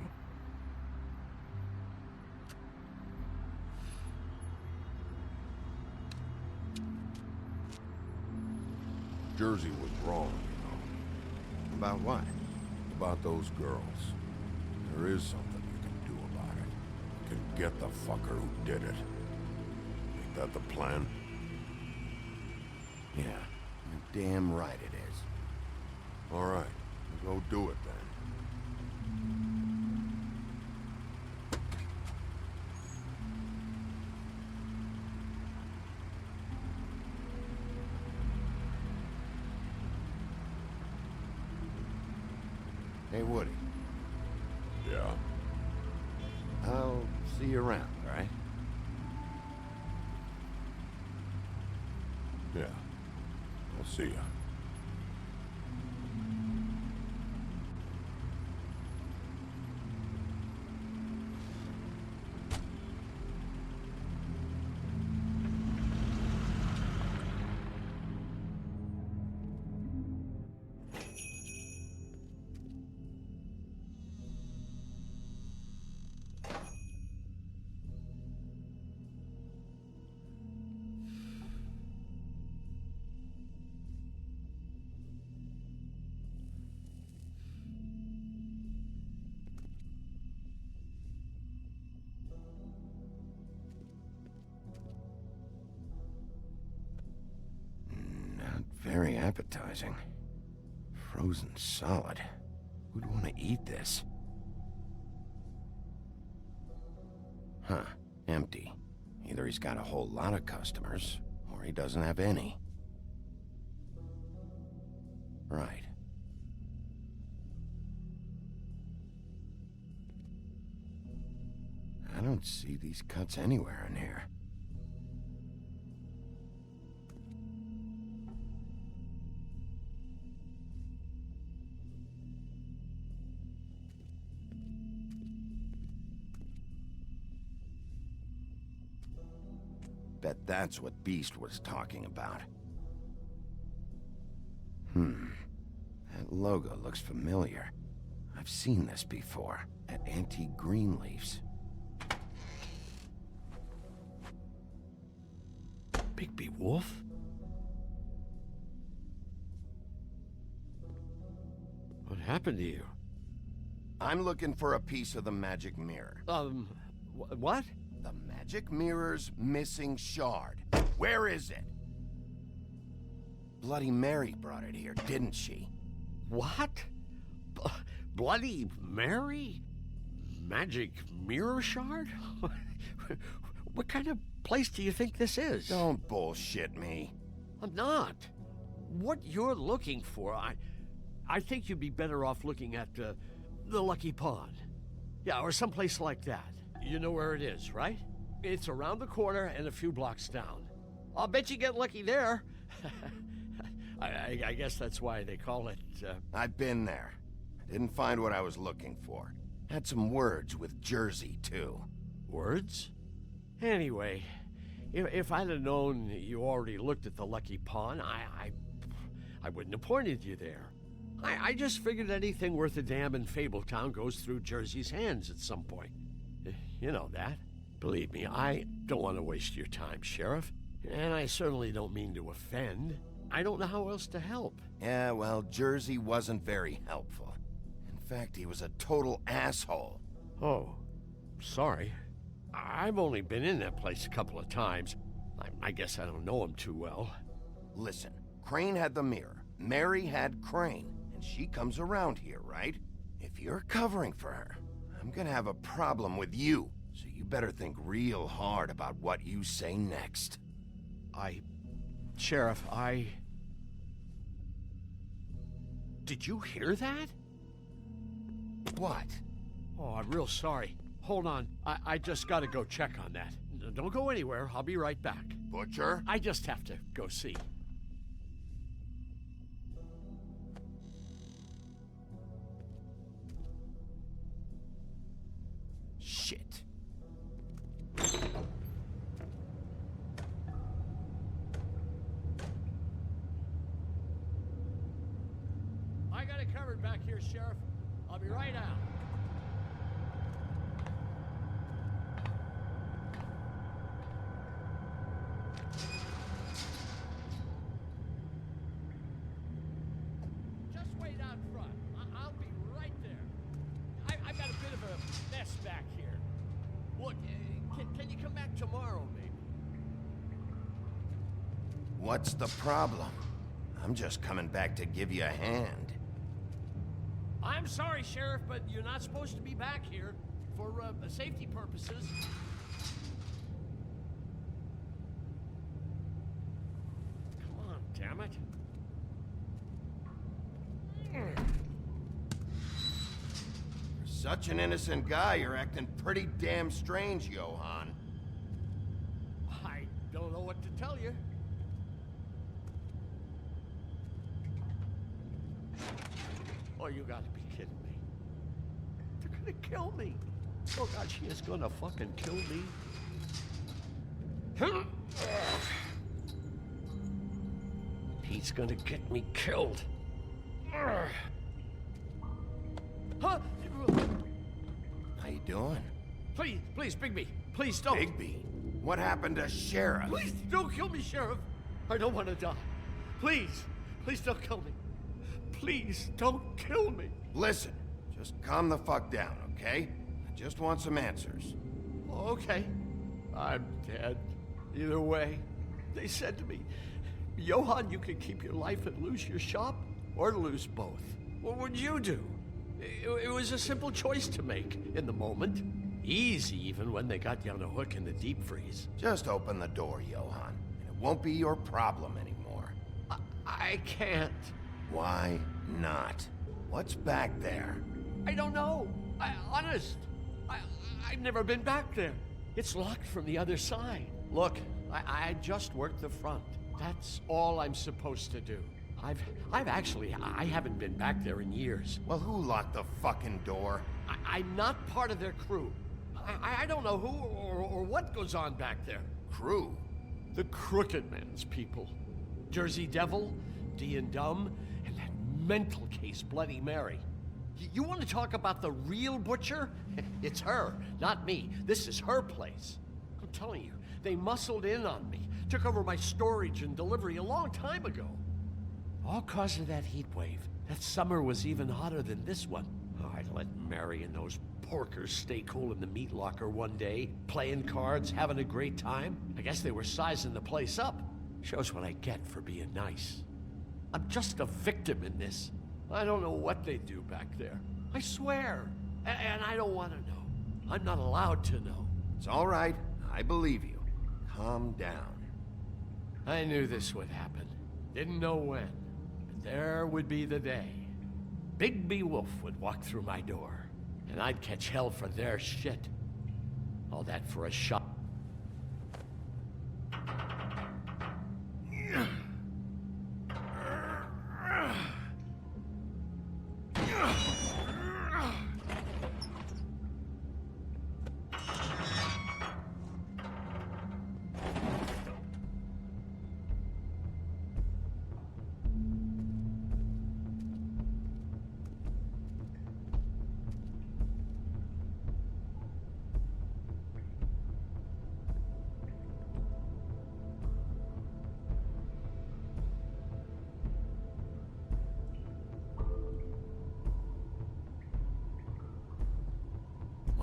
Jersey was wrong, you know. About what? About those girls. There is something you can do about it. You can get the fucker who did it. Ain't that the plan? Yeah, you're damn right it is. All right, we'll go do it then. Hey, Woody. Yeah? I'll see you around, all right? Yeah. I'll see ya. Very appetizing. Frozen solid. Who'd want to eat this? Huh. Empty. Either he's got a whole lot of customers, or he doesn't have any. Right. I don't see these cuts anywhere in here. Bet that's what Beast was talking about. That logo looks familiar. I've seen this before, at Antique Greenleaf's. Bigby Wolf? What happened to you? I'm looking for a piece of the magic mirror. What? The magic mirror's missing shard. Where is it? Bloody Mary brought it here, didn't she? What? Bloody Mary? Magic mirror shard? What kind of place do you think this is? Don't bullshit me. I'm not. What you're looking for, I think you'd be better off looking at the Lucky Pond. Yeah, or someplace like that. You know where it is, right? It's around the corner and a few blocks down. I'll bet you get lucky there. I guess that's why they call it, I've been there. I didn't find what I was looking for. Had some words with Jersey, too. Words? Anyway, if I'd have known you already looked at the Lucky Pond, I wouldn't have pointed you there. I just figured anything worth a damn in Fabletown goes through Jersey's hands at some point. You know that. Believe me, I don't want to waste your time, Sheriff. And I certainly don't mean to offend. I don't know how else to help. Yeah, well, Jersey wasn't very helpful. In fact, he was a total asshole. Oh, sorry. I've only been in that place a couple of times. I guess I don't know him too well. Listen, Crane had the mirror. Mary had Crane. And she comes around here, right? If you're covering for her, I'm gonna have a problem with you. So you better think real hard about what you say next. Sheriff, Did you hear that? What? Oh, I'm real sorry. Hold on. I just gotta go check on that. Don't go anywhere. I'll be right back. Butcher? I just have to go see. Shit. I got it covered back here, Sheriff. I'll be right out. Just wait out front. I'll be right there. I've got a bit of a mess back here. Look, can you come back tomorrow, maybe? What's the problem? I'm just coming back to give you a hand. I'm sorry, Sheriff, but you're not supposed to be back here for safety purposes. Come on, damn it. For such an innocent guy, you're acting pretty damn strange, Johann. I don't know what to tell you. Oh, you gotta be kidding me. They're gonna kill me. Oh, God, she is gonna fucking kill me. He's gonna get me killed. Huh? How you doing? Please, Bigby. Please don't. Bigby? What happened to Sheriff? Please don't kill me, Sheriff. I don't want to die. Please don't kill me. Please don't kill me. Listen, just calm the fuck down, okay? I just want some answers. Okay. I'm dead. Either way. They said to me, Johann, you can keep your life and lose your shop, or lose both. What would you do? It was a simple choice to make in the moment. Easy, even when they got you on a hook in the deep freeze. Just open the door, Johann, and it won't be your problem anymore. I can't. Why not? What's back there? I don't know. Honest. I've never been back there. It's locked from the other side. Look, I just worked the front. That's all I'm supposed to do. I haven't been back there in years. Well, who locked the fucking door? I'm not part of their crew. I don't know who or what goes on back there. Crew? The Crooked Man's people. Jersey Devil, D and Dumb, and that mental case Bloody Mary. You want to talk about the real butcher? It's her, not me. This is her place. I'm telling you, they muscled in on me, took over my storage and delivery a long time ago. All cause of that heat wave. That summer was even hotter than this one. Oh, I'd let Mary and those porkers stay cool in the meat locker one day, playing cards, having a great time. I guess they were sizing the place up. Shows what I get for being nice. I'm just a victim in this. I don't know what they do back there. I swear. And I don't want to know. I'm not allowed to know. It's all right. I believe you. Calm down. I knew this would happen. Didn't know when. But there would be the day. Bigby Wolf would walk through my door. And I'd catch hell for their shit. All that for a shot.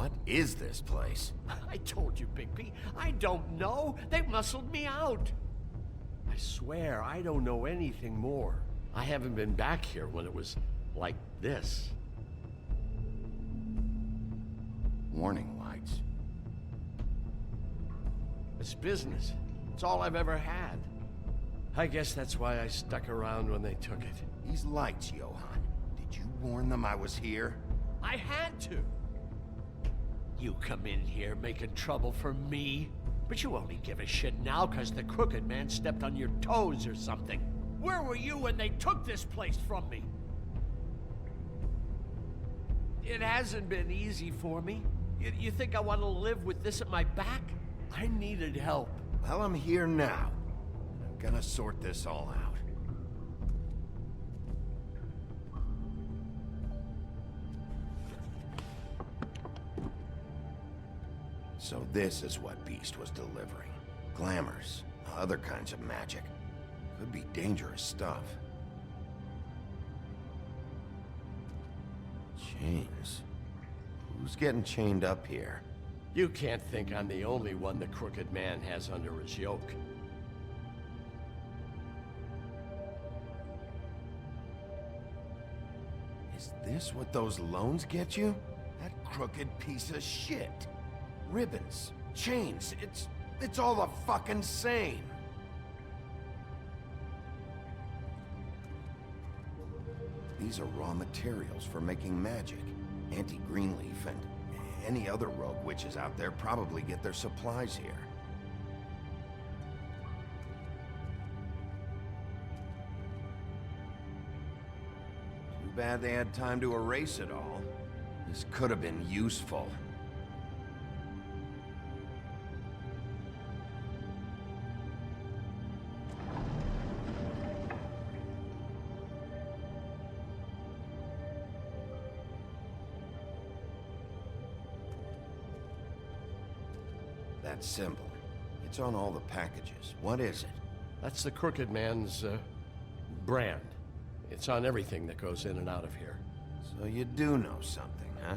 What is this place? I told you, Bigby. I don't know. They muscled me out. I swear, I don't know anything more. I haven't been back here when it was like this. Warning lights. It's business. It's all I've ever had. I guess that's why I stuck around when they took it. These lights, Johann. Did you warn them I was here? I had to. You come in here making trouble for me, but you only give a shit now because the Crooked Man stepped on your toes or something. Where were you when they took this place from me? It hasn't been easy for me. You think I want to live with this at my back? I needed help. Well, I'm here now. I'm gonna sort this all out. So this is what Beast was delivering. Glamours, other kinds of magic. Could be dangerous stuff. Chains. Who's getting chained up here? You can't think I'm the only one the Crooked Man has under his yoke. Is this what those loans get you? That crooked piece of shit. Ribbons, chains, it's all the fucking same. These are raw materials for making magic. Auntie Greenleaf and any other rogue witches out there probably get their supplies here. Too bad they had time to erase it all. This could have been useful. That symbol. It's on all the packages. What is it? That's the Crooked Man's, brand. It's on everything that goes in and out of here. So you do know something, huh?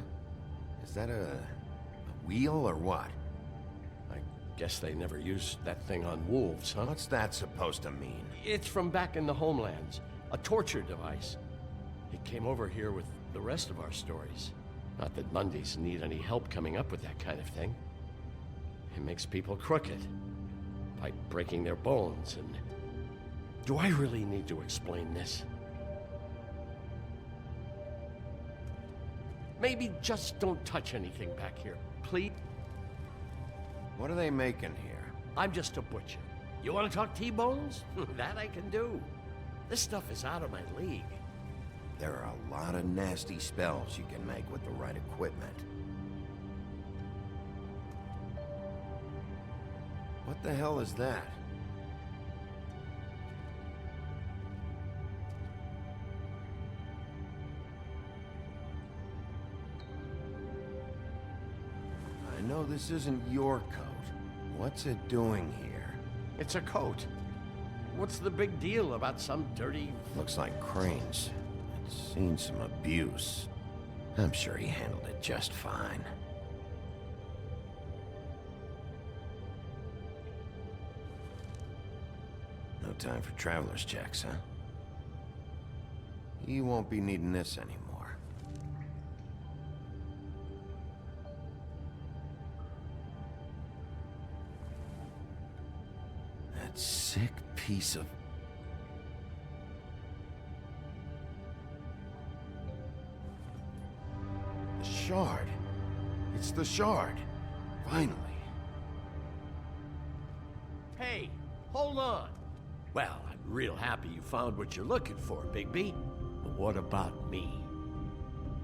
Is that a wheel or what? I guess they never used that thing on wolves, huh? What's that supposed to mean? It's from back in the homelands. A torture device. It came over here with the rest of our stories. Not that Mundies need any help coming up with that kind of thing. It makes people crooked. By breaking their bones and... Do I really need to explain this? Maybe just don't touch anything back here, please? What are they making here? I'm just a butcher. You want to talk T-bones? That I can do. This stuff is out of my league. There are a lot of nasty spells you can make with the right equipment. What the hell is that? I know this isn't your coat. What's it doing here? It's a coat. What's the big deal about some dirty... Looks like Crane's. It's seen some abuse. I'm sure he handled it just fine. No time for traveler's checks, huh? You won't be needing this anymore. That sick piece of... The shard. It's the shard. Finally. Hey, hold on. Well, I'm real happy you found what you're looking for, Bigby. But what about me?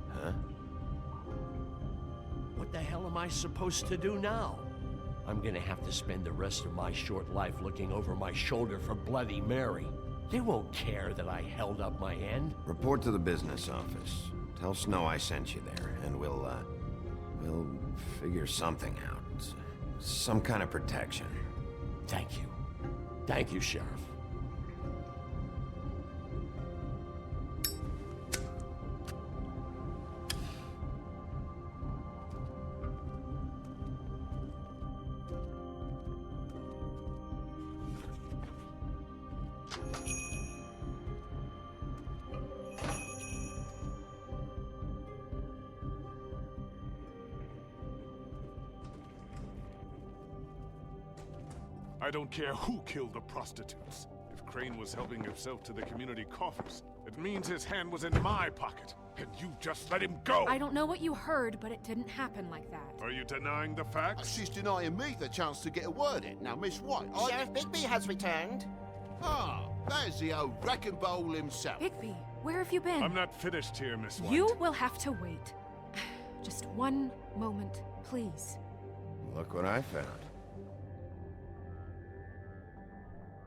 Huh? What the hell am I supposed to do now? I'm gonna have to spend the rest of my short life looking over my shoulder for Bloody Mary. They won't care that I held up my end. Report to the business office. Tell Snow I sent you there, and we'll figure something out. Some kind of protection. Thank you. Thank you, Sheriff. I don't care who killed the prostitutes. If Crane was helping himself to the community coffers, it means his hand was in my pocket, and you just let him go! I don't know what you heard, but it didn't happen like that. Are you denying the facts? She's denying me the chance to get a word in. Now, Miss White, Sheriff Bigby has returned. Ah, there's the old wrecking bowl himself. Bigby, where have you been? I'm not finished here, Miss White. You will have to wait. Just one moment, please. Look what I found.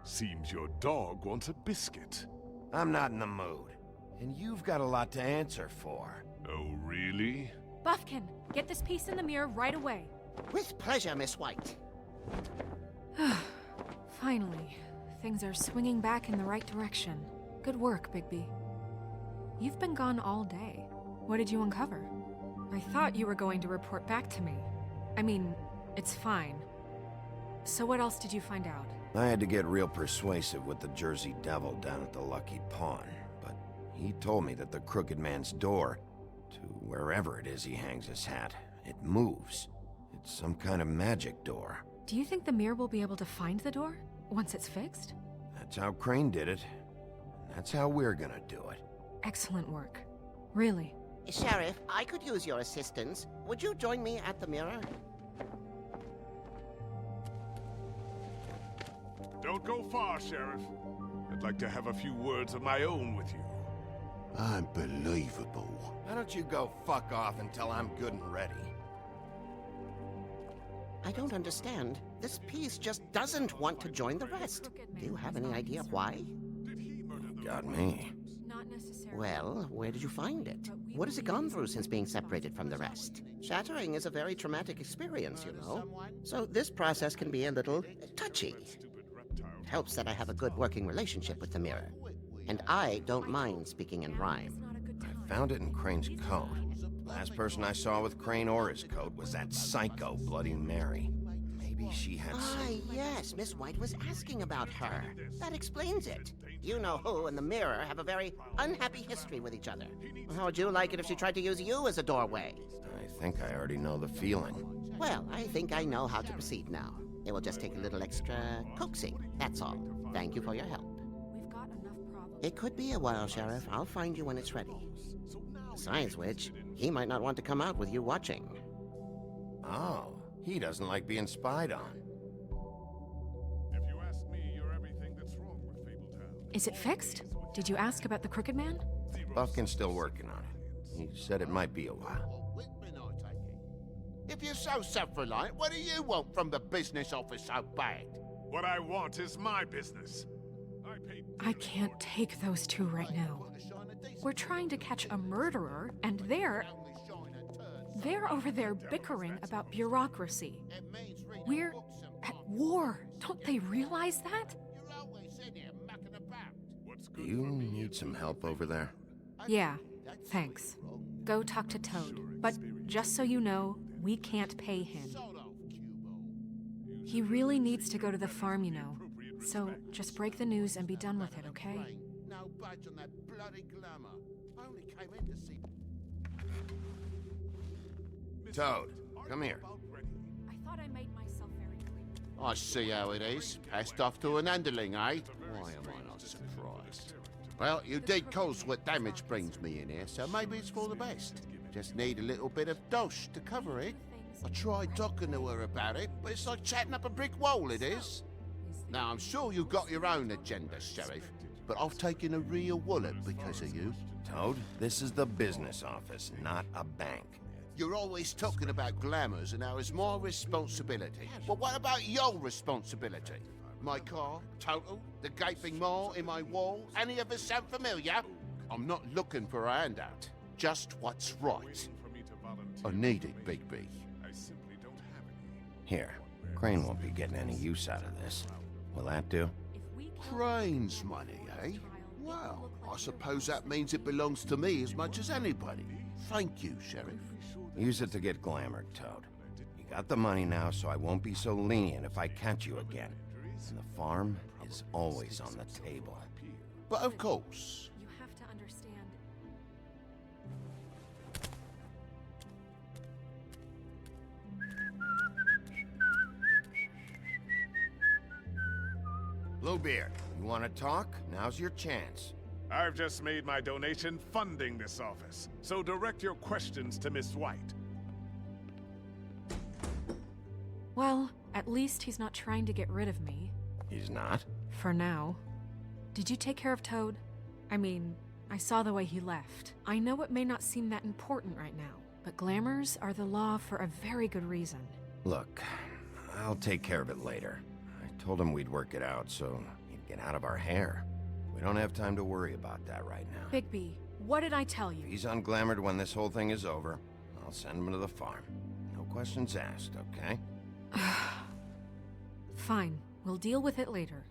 Seems your dog wants a biscuit. I'm not in the mood. And you've got a lot to answer for. Oh, really? Buffkin, get this piece in the mirror right away. With pleasure, Miss White. Finally, things are swinging back in the right direction. Good work, Bigby. You've been gone all day. What did you uncover? I thought you were going to report back to me. I mean, it's fine. So what else did you find out? I had to get real persuasive with the Jersey Devil down at the Lucky Pawn, but he told me that the Crooked Man's door, to wherever it is he hangs his hat, it moves. It's some kind of magic door. Do you think the mirror will be able to find the door once it's fixed? That's how Crane did it. And that's how we're gonna do it. Excellent work. Really. Sheriff, I could use your assistance. Would you join me at the mirror? Don't go far, Sheriff. I'd like to have a few words of my own with you. Unbelievable. Why don't you go fuck off until I'm good and ready? I don't understand. This piece just doesn't want to join the rest. Do you have any idea why? Got me. Not necessarily. Well, where did you find it? What has it gone through since being separated from the rest? Shattering is a very traumatic experience, you know. So this process can be a little touchy. It helps that I have a good working relationship with the mirror. And I don't mind speaking in rhyme. I found it in Crane's coat. Last person I saw with Crane or his coat was that psycho Bloody Mary. Maybe she had some... Yes, Miss White was asking about her. That explains it. You know who and the mirror have a very unhappy history with each other. How would you like it if she tried to use you as a doorway? I think I already know the feeling. Well, I think I know how to proceed now. It will just take a little extra coaxing, that's all. Thank you for your help. We've got enough problems. It could be a while, Sheriff. I'll find you when it's ready. Besides which, he might not want to come out with you watching. Oh, he doesn't like being spied on. If you ask me, you're everything that's wrong with Fabletown. Is it fixed? Did you ask about the Crooked Man? Buffkin's still working on it. He said it might be a while. If you're so self-reliant, what do you want from the business office so bad? What I want is my business. I can't take those two right now. We're trying to catch a murderer, and they're over there bickering about bureaucracy. We're at war. Don't they realize that? Do you need some help over there? Yeah, thanks. Go talk to Toad. But just so you know, we can't pay him. He really needs to go to the farm, you know. So just break the news and be done with it, okay? No budge on that bloody glamour. I only came in to see... Toad, come here. I thought I made myself very clear. I see how it is. Passed off to an underling, eh? Why am I not surprised? Well, you did cause what damage brings me in here, so maybe it's for the best. Just need a little bit of dosh to cover it. I tried talking to her about it, but it's like chatting up a brick wall, it is. Now, I'm sure you've got your own agenda, Sheriff, but I've taken a real wallet because of you. Toad, this is the business office, not a bank. You're always talking about glamours and how it's my responsibility. Well, what about your responsibility? My car, total, the gaping maw in my wall, any of us sound familiar? I'm not looking for a handout, just what's right. I need it, Bigby. Here, Crane won't be getting any use out of this. Will that do? Crane's money, eh? Well, I suppose that means it belongs to me as much as anybody. Thank you, Sheriff. Use it to get glamored, Toad. You got the money now, so I won't be so lenient if I catch you again. And the farm is always on the table. But of course. You have to understand. Bluebeard, you want to talk? Now's your chance. I've just made my donation funding this office, so direct your questions to Miss White. Well, at least he's not trying to get rid of me. He's not? For now. Did you take care of Toad? I mean, I saw the way he left. I know it may not seem that important right now, but glamours are the law for a very good reason. Look, I'll take care of it later. I told him we'd work it out so he'd get out of our hair. We don't have time to worry about that right now. Bigby, what did I tell you? If he's unglamored when this whole thing is over, I'll send him to the farm. No questions asked, okay? Fine, we'll deal with it later.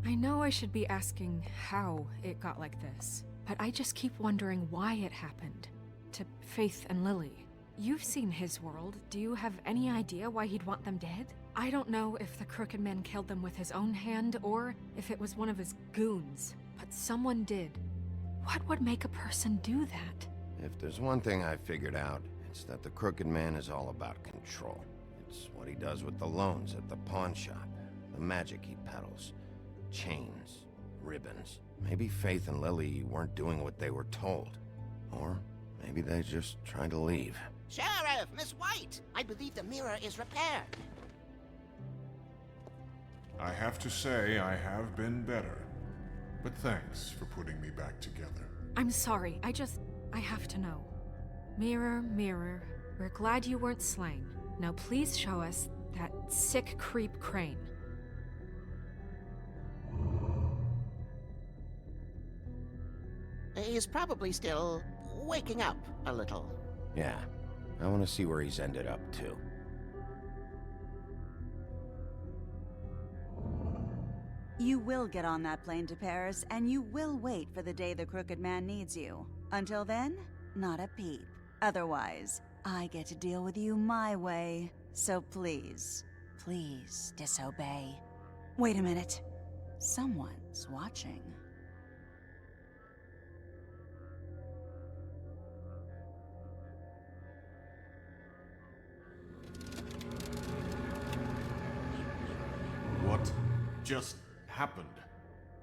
I know I should be asking how it got like this, but I just keep wondering why it happened. To Faith and Lily. You've seen his world. Do you have any idea why he'd want them dead? I don't know if the Crooked Man killed them with his own hand or if it was one of his goons, but someone did. What would make a person do that? If there's one thing I figured out, it's that the Crooked Man is all about control. It's what he does with the loans at the pawn shop, the magic he peddles, chains, ribbons. Maybe Faith and Lily weren't doing what they were told. Or maybe they just tried to leave. Sheriff, Miss White! I believe the mirror is repaired. I have to say I have been better. But thanks for putting me back together. I'm sorry, I have to know. Mirror, mirror, we're glad you weren't slain. Now please show us that sick creep Crane. He's probably still waking up a little. Yeah, I want to see where he's ended up, too. You will get on that plane to Paris, and you will wait for the day the Crooked Man needs you. Until then, not a peep. Otherwise, I get to deal with you my way. So please, please disobey. Wait a minute. Someone's watching. What just happened?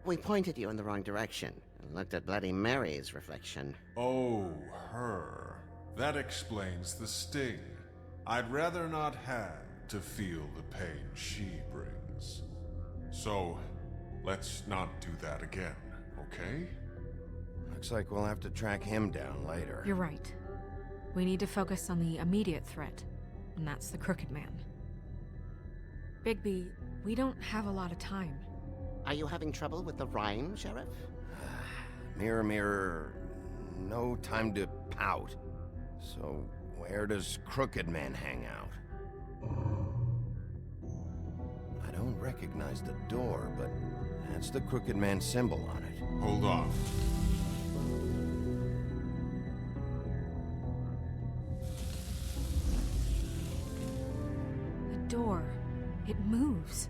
We pointed you in the wrong direction and looked at Bloody Mary's reflection. Oh, her. That explains the sting. I'd rather not have to feel the pain she brings. So, let's not do that again, okay? Looks like we'll have to track him down later. You're right. We need to focus on the immediate threat, and that's the Crooked Man. Bigby, we don't have a lot of time. Are you having trouble with the rhyme, Sheriff? Mirror, mirror, no time to pout. So, where does Crooked Man hang out? I don't recognize the door, but that's the Crooked Man symbol on it. Hold on. The door. It moves.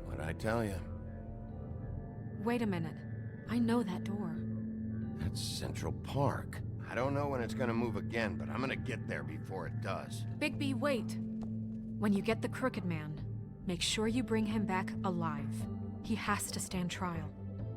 What'd I tell you? Wait a minute. I know that door. That's Central Park. I don't know when it's gonna move again, but I'm gonna get there before it does. Bigby, wait! When you get the Crooked Man, make sure you bring him back alive. He has to stand trial.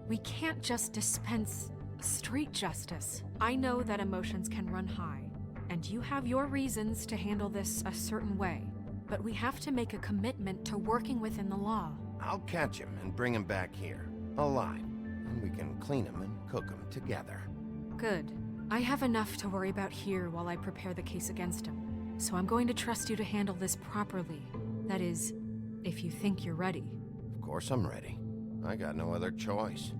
We can't just dispense street justice. I know that emotions can run high, and you have your reasons to handle this a certain way, but we have to make a commitment to working within the law. I'll catch him and bring him back here, alive, and we can clean him and cook him together. Good. I have enough to worry about here while I prepare the case against him, so I'm going to trust you to handle this properly. That is, if you think you're ready. Of course I'm ready. I got no other choice.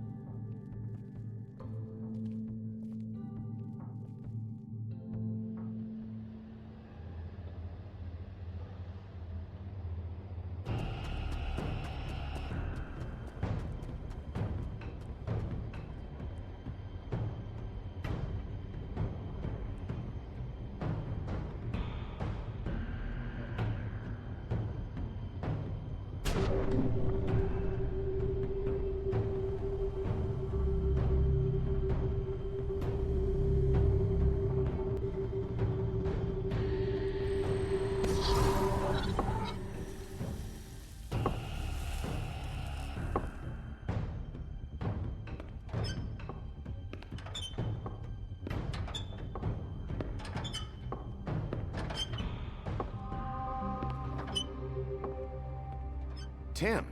Tim.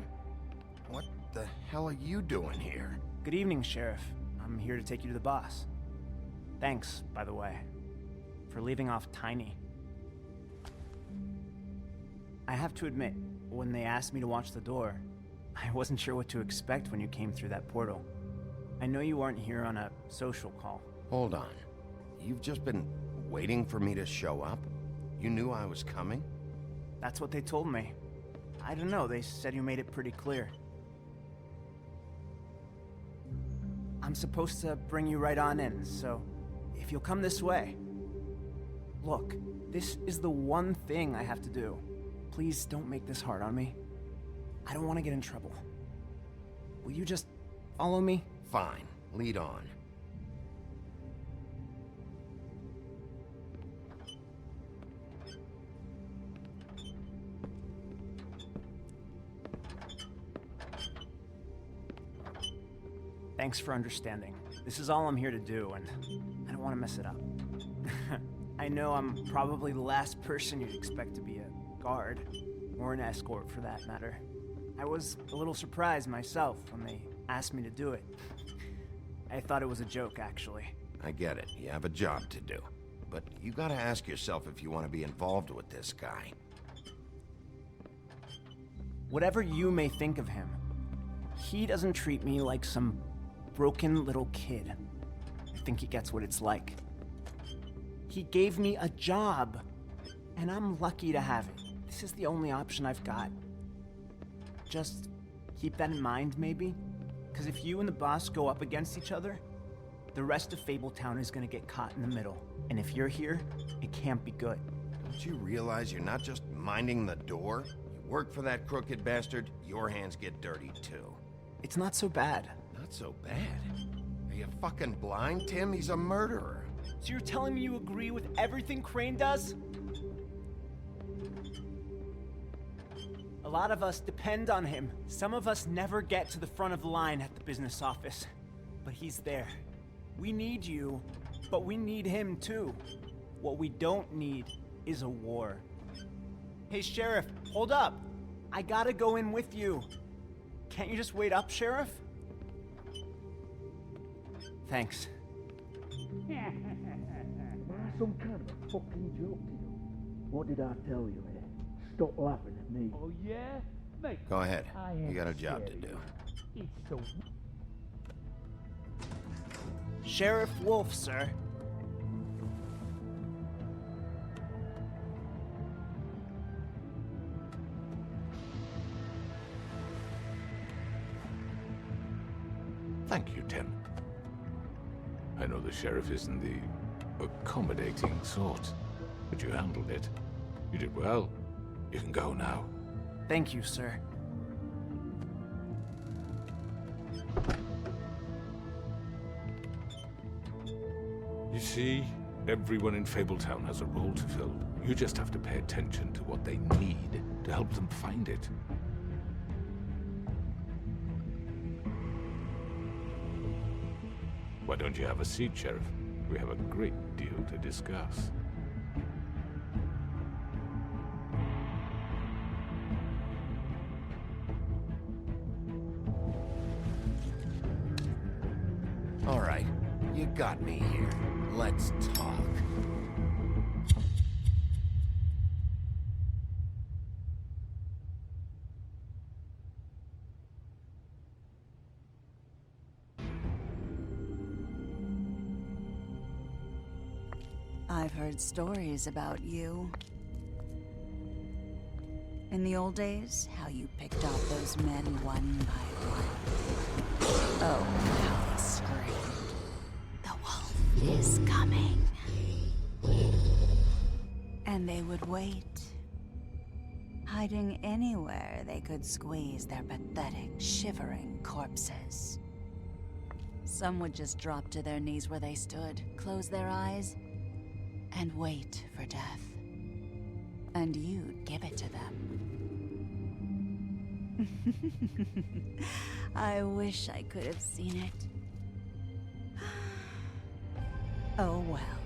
What the hell are you doing here? Good evening, Sheriff. I'm here to take you to the boss. Thanks, by the way, for leaving off Tiny. I have to admit, when they asked me to watch the door, I wasn't sure what to expect when you came through that portal. I know you aren't here on a social call. Hold on. You've just been waiting for me to show up? You knew I was coming? That's what they told me. I don't know, they said you made it pretty clear. I'm supposed to bring you right on in, so if you'll come this way. Look, this is the one thing I have to do. Please don't make this hard on me. I don't want to get in trouble. Will you just follow me? Fine. Lead on. Thanks for understanding. This is all I'm here to do, and I don't want to mess it up. I know I'm probably the last person you'd expect to be a guard, or an escort for that matter. I was a little surprised myself when they asked me to do it. I thought it was a joke, actually. I get it. You have a job to do. But you gotta ask yourself if you want to be involved with this guy. Whatever you may think of him, he doesn't treat me like some broken little kid. I think he gets what it's like. He gave me a job, and I'm lucky to have it. This is the only option I've got. Just keep that in mind, maybe? Because if you and the boss go up against each other, the rest of Fabletown is gonna get caught in the middle. And if you're here, it can't be good. Don't you realize you're not just minding the door? You work for that crooked bastard, your hands get dirty too. It's not so bad. Not so bad? Are you fucking blind, Tim? He's a murderer. So you're telling me you agree with everything Crane does? A lot of us depend on him. Some of us never get to the front of the line at the business office. But he's there. We need you, but we need him too. What we don't need is a war. Hey, Sheriff, hold up. I gotta go in with you. Can't you just wait up, Sheriff? Thanks. Some kind of a fucking joke, you know. What did I tell you, eh? Stop laughing at me. Oh, yeah? Mate, Go ahead. You got a job to do. it's so... Sheriff Wolf, sir. Thank you, Tim. I know the sheriff isn't the accommodating sort, but you handled it. You did well. You can go now. Thank you, sir. You see, everyone in Fabletown has a role to fill. You just have to pay attention to what they need to help them find it. Why don't you have a seat, Sheriff? We have a great deal to discuss. All right, you got me here. Let's talk. I've heard stories about you. In the old days, how you picked off those men one by one. Oh, how they screamed. The wolf is coming. And they would wait, hiding anywhere they could squeeze their pathetic, shivering corpses. Some would just drop to their knees where they stood, close their eyes, and wait for death. And you'd give it to them. I wish I could have seen it. Oh well.